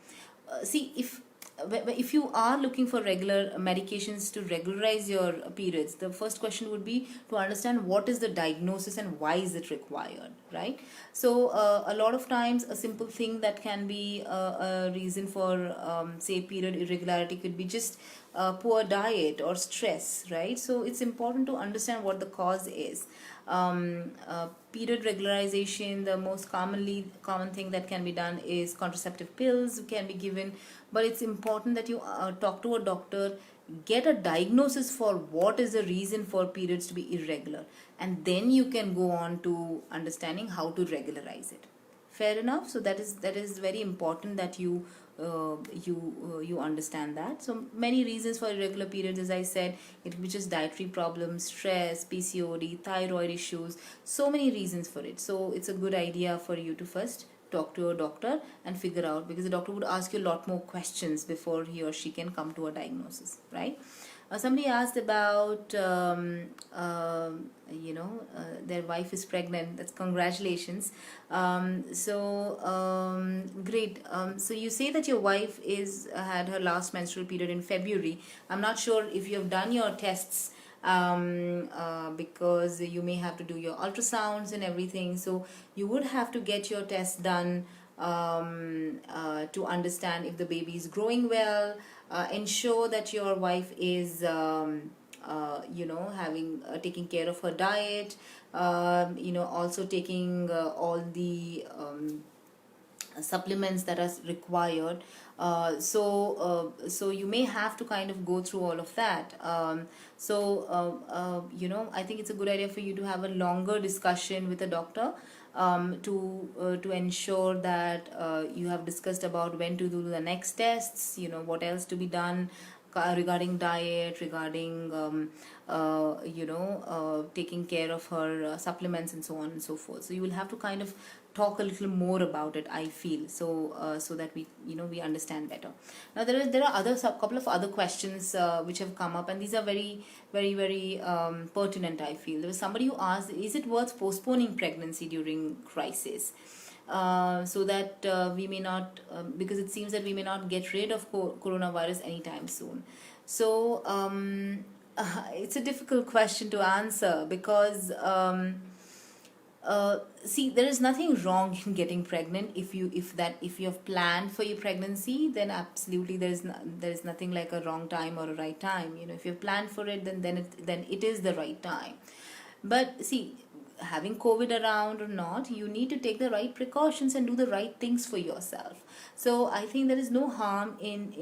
See, if you are looking for regular medications to regularize your periods, the first question would be to understand what is the diagnosis and why is it required, right? So a lot of times a simple thing that can be a reason for say period irregularity could be just poor diet or stress, right? So it's important to understand what the cause is. Period regularization, the most common thing that can be done is contraceptive pills can be given, but it's important that you talk to a doctor, get a diagnosis for what is the reason for periods to be irregular, and then you can go on to understanding how to regularize it. Fair enough. So that is very important that you understand that. So many reasons for irregular periods, as I said, it could be just dietary problems, stress, PCOD, thyroid issues, so many reasons for it. So it's a good idea for you to first talk to your doctor and figure out, because the doctor would ask you a lot more questions before he or she can come to a diagnosis, right? Somebody asked about their wife is pregnant. That's congratulations. Great. So you say that your wife is had her last menstrual period in February. I'm not sure if you have done your tests, because you may have to do your ultrasounds and everything. So you would have to get your tests done to understand if the baby is growing well. Ensure that your wife is having taking care of her diet, also taking all the supplements that are required. So you may have to kind of go through all of that. I think it's a good idea for you to have a longer discussion with a doctor, to ensure that you have discussed about when to do the next tests, what else to be done regarding diet, regarding taking care of her supplements and so on and so forth. So you will have to kind of talk a little more about it, I feel, so that we understand better. Now there are couple of other questions which have come up, and these are very very very pertinent, I feel. There was somebody who asked, is it worth postponing pregnancy during crisis, so that we may not, because it seems that we may not get rid of coronavirus anytime soon. So it's a difficult question to answer, because see, there is nothing wrong in getting pregnant. If you have planned for your pregnancy, then absolutely there is nothing like a wrong time or a right time. If you've planned for it, then it is the right time. But see, having COVID around or not, you need to take the right precautions and do the right things for yourself. So I think there is no harm in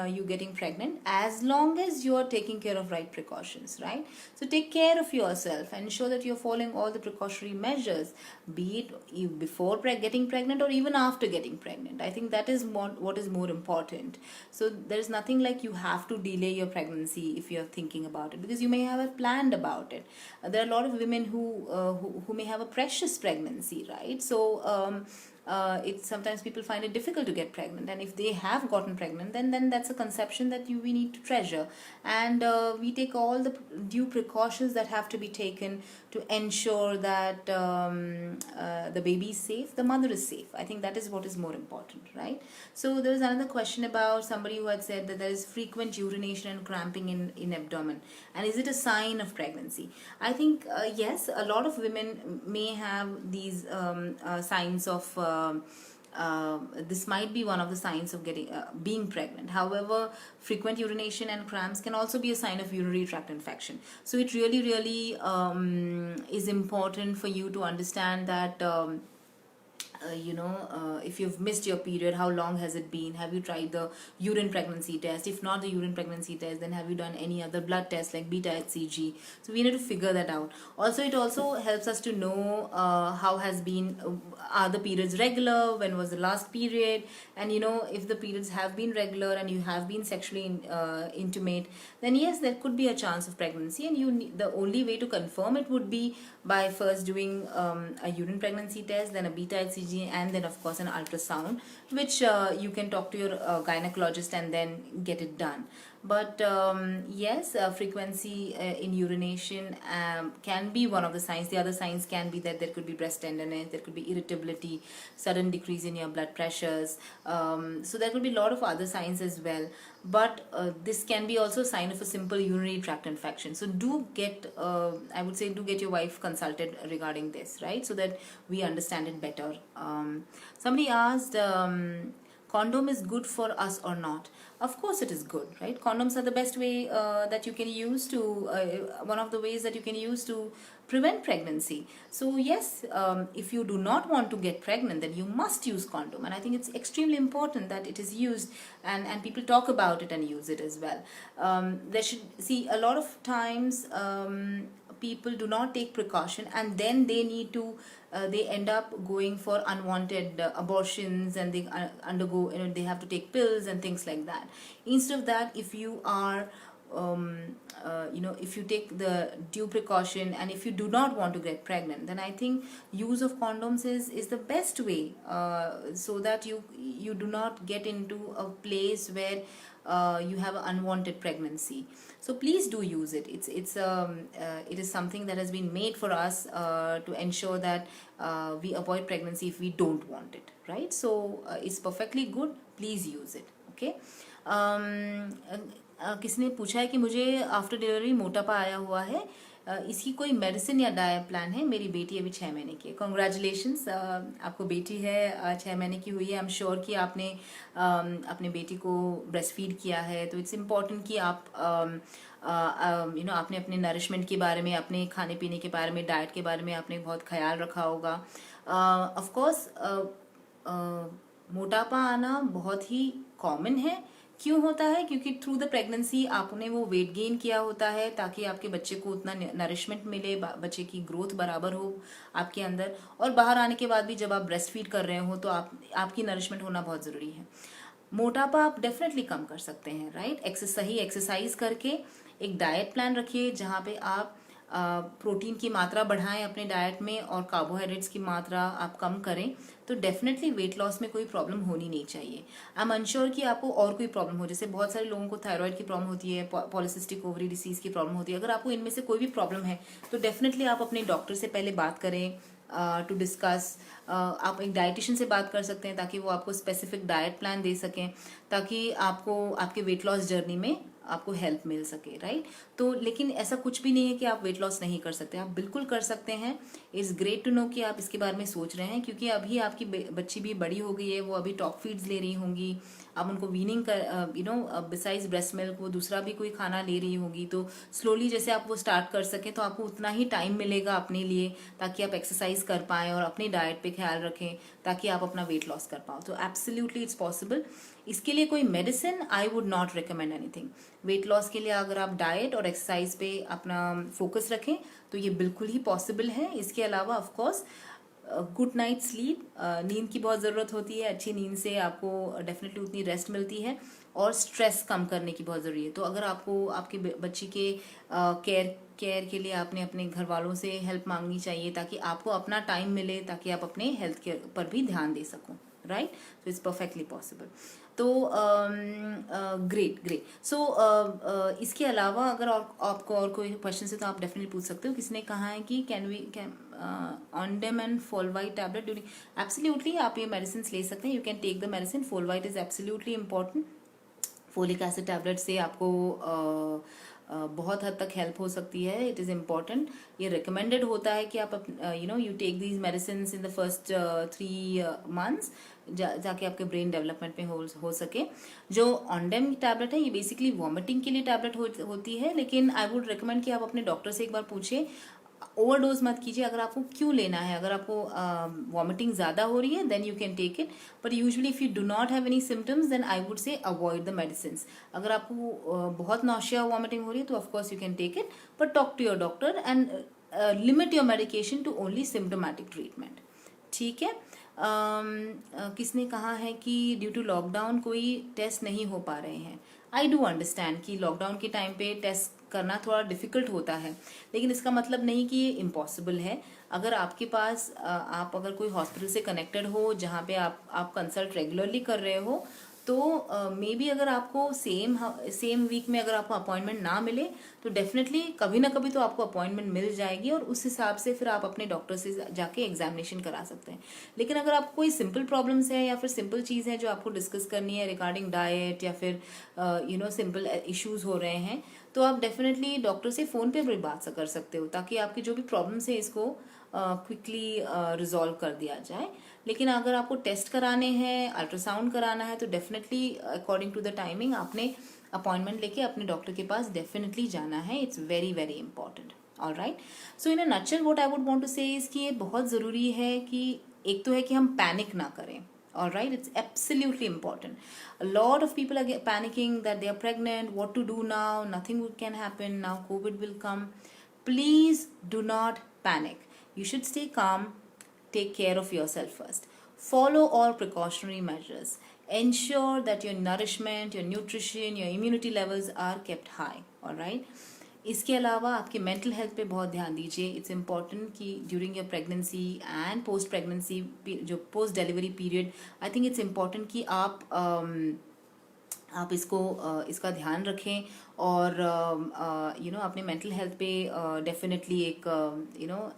you getting pregnant, as long as you are taking care of right precautions, right? So take care of yourself and ensure that you're following all the precautionary measures, be it before getting pregnant or even after getting pregnant. I think that is what is more important. So there is nothing like you have to delay your pregnancy if you're thinking about it, because you may have planned about it. There are a lot of women who may have a precious pregnancy, right? So It's sometimes people find it difficult to get pregnant, and if they have gotten pregnant, then that's a conception that we need to treasure, and we take all the due precautions that have to be taken to ensure that the baby is safe, the mother is safe. I think that is what is more important, right? So there was another question about somebody who had said that there is frequent urination and cramping in abdomen, and is it a sign of pregnancy? I think yes, a lot of women may have these signs of this might be one of the signs of getting being pregnant. However, frequent urination and cramps can also be a sign of urinary tract infection. So it really is important for you to understand that if you've missed your period, how long has it been? Have you tried the urine pregnancy test? If not the urine pregnancy test, then have you done any other blood test like beta HCG? So we need to figure that out. Also, it also helps us to know how has been, are the periods regular? When was the last period? And if the periods have been regular and you have been sexually intimate, then yes, there could be a chance of pregnancy. And the only way to confirm it would be by first doing a urine pregnancy test, then a beta HCG, and then of course an ultrasound, which you can talk to your gynecologist and then get it done. But yes, frequency in urination can be one of the signs. The other signs can be that there could be breast tenderness, there could be irritability, sudden decrease in your blood pressures. So there could be a lot of other signs as well. But this can be also a sign of a simple urinary tract infection. So do get, I would say, do get your wife consulted regarding this, right? So that we understand it better. Somebody asked, condom is good for us or not? Of course it is good, right? Condoms are the best way that you can use to, one of the ways that you can use to prevent pregnancy. So yes, if you do not want to get pregnant, then you must use condom. And I think it's extremely important that it is used, and people talk about it and use it as well. There should, see, a lot of times people do not take precaution, and then they need to they end up going for unwanted abortions, and they undergo, they have to take pills and things like that. Instead of that, if you are if you take the due precaution, and if you do not want to get pregnant, then I think use of condoms is the best way, so that you do not get into a place where you have an unwanted pregnancy. So please do use it. It is something that has been made for us to ensure that we avoid pregnancy if we don't want it, right? So it's perfectly good. Please use it. Okay. किसी ने पूछा है कि मुझे after delivery मोटापा आया हुआ है, इसकी कोई मेडिसिन या डाइट प्लान है? मेरी बेटी अभी 6 महीने की है. कॉन्ग्रेचुलेशंस, आपको बेटी है 6 महीने की हुई है. आई एम श्योर कि आपने अपने बेटी को ब्रेस्ट फीड किया है. तो इट्स इम्पॉर्टेंट कि आप आपने अपने नरिशमेंट के बारे में, अपने खाने पीने के बारे में, डाइट के बारे में आपने बहुत ख्याल रखा होगा. ऑफ कोर्स मोटापा आना बहुत ही कॉमन है. क्यों होता है? क्योंकि थ्रू द प्रेगनेंसी आपने वो वेट गेन किया होता है, ताकि आपके बच्चे को उतना नरिशमेंट मिले, बच्चे की ग्रोथ बराबर हो आपके अंदर. और बाहर आने के बाद भी जब आप ब्रेस्ट फीड कर रहे हो तो आपकी नरिशमेंट होना बहुत ज़रूरी है. मोटापा आप डेफिनेटली कम कर सकते हैं, राइट? सही एक्सरसाइज करके एक डाइट प्लान रखिए जहाँ पे आप प्रोटीन की मात्रा बढ़ाएं अपने डाइट में और कार्बोहाइड्रेट्स की मात्रा आप कम करें, तो डेफिनेटली वेट लॉस में कोई प्रॉब्लम होनी नहीं चाहिए. आई एम अनश्योर कि आपको और कोई प्रॉब्लम हो, जैसे बहुत सारे लोगों को थायराइड की प्रॉब्लम होती है, पॉलिसिस्टिक ओवरी डिसीज की प्रॉब्लम होती है. अगर आपको इनमें से कोई भी प्रॉब्लम है तो डेफिनेटली आप अपने डॉक्टर से पहले बात करें टू डिस्कस. आप एक डाइटिशियन से बात कर सकते हैं ताकि वो आपको स्पेसिफिक डाइट प्लान दे सकें, ताकि आपको आपके वेट लॉस जर्नी में आपको हेल्प मिल सके, राइट? तो लेकिन ऐसा कुछ भी नहीं है कि आप वेट लॉस नहीं कर सकते, आप बिल्कुल कर सकते हैं. इट्स ग्रेट टू नो कि आप इसके बारे में सोच रहे हैं, क्योंकि अभी आपकी बच्ची भी बड़ी हो गई है, वो अभी टॉप फीड्स ले रही होंगी, आप उनको वीनिंग कर बिसाइड्स ब्रेस्ट मिल्क वो दूसरा भी कोई खाना ले रही होगी. तो स्लोली जैसे आप वो स्टार्ट कर सकें तो आपको उतना ही टाइम मिलेगा अपने लिए, ताकि आप एक्सरसाइज कर पाएं और अपनी डाइट पे ख्याल रखें, ताकि आप अपना वेट लॉस कर पाओ. तो एब्सोल्युटली इट्स पॉसिबल. इसके लिए कोई medicine I would not recommend anything. Weight loss के लिए अगर आप डाइट और एक्सरसाइज पे अपना फोकस रखें तो ये बिल्कुल ही पॉसिबल है. इसके अलावा of course good night sleep, नींद की बहुत ज़रूरत होती है। अच्छी नींद से आपको डेफिनेटली उतनी रेस्ट मिलती है, और स्ट्रेस कम करने की बहुत ज़रूरी है। तो अगर आपको आपके बच्ची के केयर के लिए आपने अपने घर वालों से हेल्प मांगनी चाहिए, ताकि आपको अपना टाइम मिले, ताकि आप अपने हेल्थ केयर पर भी ध्यान दे सको, right? So it's perfectly possible. तो ग्रेट ग्रेट। सो इसके अलावा अगर आपको और कोई क्वेश्चन है तो आप डेफिनेटली पूछ सकते हो। किसी ने कहा है कि can Ondem and Folvite tablet during, absolutely आप ये मेडिसिन ले सकते हैं। You can take the medicine. Folvite is absolutely important. Folic acid tablet से आपको बहुत हद तक हेल्प हो सकती है। It is important. ये रिकमेंडेड होता है कि आप you take these medicine in the first 3 months, जाके आपके ब्रेन डेवलपमेंट में हो सके। जो ऑनडेम टैबलेट है ये बेसिकली वॉमिटिंग के लिए टैबलेट होती है, लेकिन आई वुड रिकमेंड कि आप अपने डॉक्टर से एक बार पूछिए। ओवरडोज मत कीजिए। अगर आपको क्यों लेना है, अगर आपको वॉमिटिंग ज़्यादा हो रही है, then you can take it. But usually if you do not have any symptoms, then I would say avoid the medicine. अगर आपको बहुत नौशिया वॉमिटिंग हो रही है तो of course you can take it, but talk to your doctor and limit your medication to only symptomatic treatment. ठीक है। किसने कहा है कि ड्यू टू लॉकडाउन कोई टेस्ट नहीं हो पा रहे हैं। आई डू अंडरस्टैंड कि लॉकडाउन के टाइम पे टेस्ट करना थोड़ा डिफिकल्ट होता है, लेकिन इसका मतलब नहीं कि ये इम्पॉसिबल है। अगर आपके पास आप अगर कोई हॉस्पिटल से कनेक्टेड हो जहाँ पे आप कंसल्ट रेगुलरली कर रहे हो, तो मे बी अगर आपको सेम वीक में अगर आपको अपॉइंटमेंट ना मिले, तो डेफिनेटली कभी ना कभी तो आपको अपॉइंटमेंट मिल जाएगी, और उस हिसाब से फिर आप अपने डॉक्टर से जाके एग्जामिनेशन करा सकते हैं। लेकिन अगर आपको कोई सिंपल प्रॉब्लम्स है या फिर सिंपल चीज़ है जो आपको डिस्कस करनी है रिगार्डिंग डाइट, या फिर सिंपल इश्यूज हो रहे हैं, तो आप डेफिनेटली डॉक्टर से फ़ोन पे भी बात कर सकते हो, ताकि आपकी जो भी प्रॉब्लम्स है इसको क्विकली रिजॉल्व कर दिया जाए। लेकिन अगर आपको टेस्ट कराने हैं, अल्ट्रासाउंड कराना है, तो definitely according to the timing आपने अपॉइंटमेंट लेके अपने डॉक्टर के पास डेफिनेटली जाना है। It's very very important. All right. So in a nutshell what I would want to say is कि ये बहुत ज़रूरी है कि एक तो है कि हम पैनिक ना करें। All right, it's absolutely important. A lot of people are panicking that they are pregnant. What to do now? Nothing can happen now. COVID will come. Please do not panic. You should stay calm. Take care of yourself first. Follow all precautionary measures. Ensure that your nourishment, your nutrition, your immunity levels are kept high. All right. इसके अलावा आपके mental health पे बहुत ध्यान दीजिए। It's important कि during your pregnancy and post pregnancy, जो post delivery period, I think it's important कि आप इसका ध्यान रखें, और अपने मेंटल हेल्थ पे डेफिनेटली एक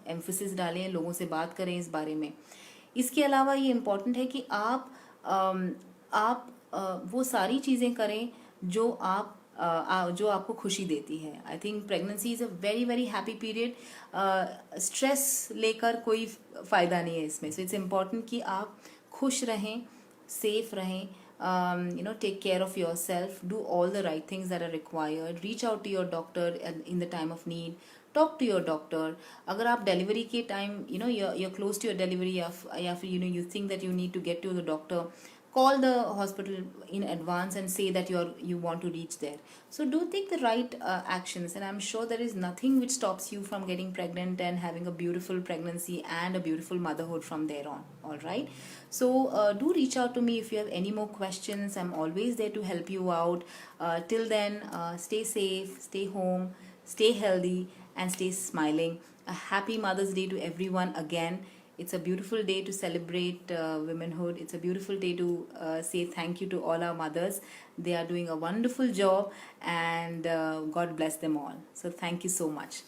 एम्फोसिस डालें, लोगों से बात करें इस बारे में। इसके अलावा ये इम्पॉर्टेंट है कि आप वो सारी चीज़ें करें जो जो आपको खुशी देती है। I think pregnancy is a very very happy period. Stress लेकर कोई फ़ायदा नहीं है इसमें। सो इट्स इम्पॉर्टेंट कि आप खुश रहें, सेफ रहें, take care of yourself, do all the right things that are required, reach out to your doctor in the time of need, talk to your doctor. अगर आप डिलीवरी के time you're close to your delivery, या फिर you think that you need to get to the doctor, call the hospital in advance and say that you want to reach there. So do take the right actions, and I'm sure there is nothing which stops you from getting pregnant and having a beautiful pregnancy and a beautiful motherhood from there on. All right. So do reach out to me if you have any more questions. I'm always there to help you out. Till then, stay safe, stay home, stay healthy, and stay smiling. A happy Mother's Day to everyone again. It's a beautiful day to celebrate womanhood. It's a beautiful day to say thank you to all our mothers. They are doing a wonderful job, and God bless them all. So thank you so much.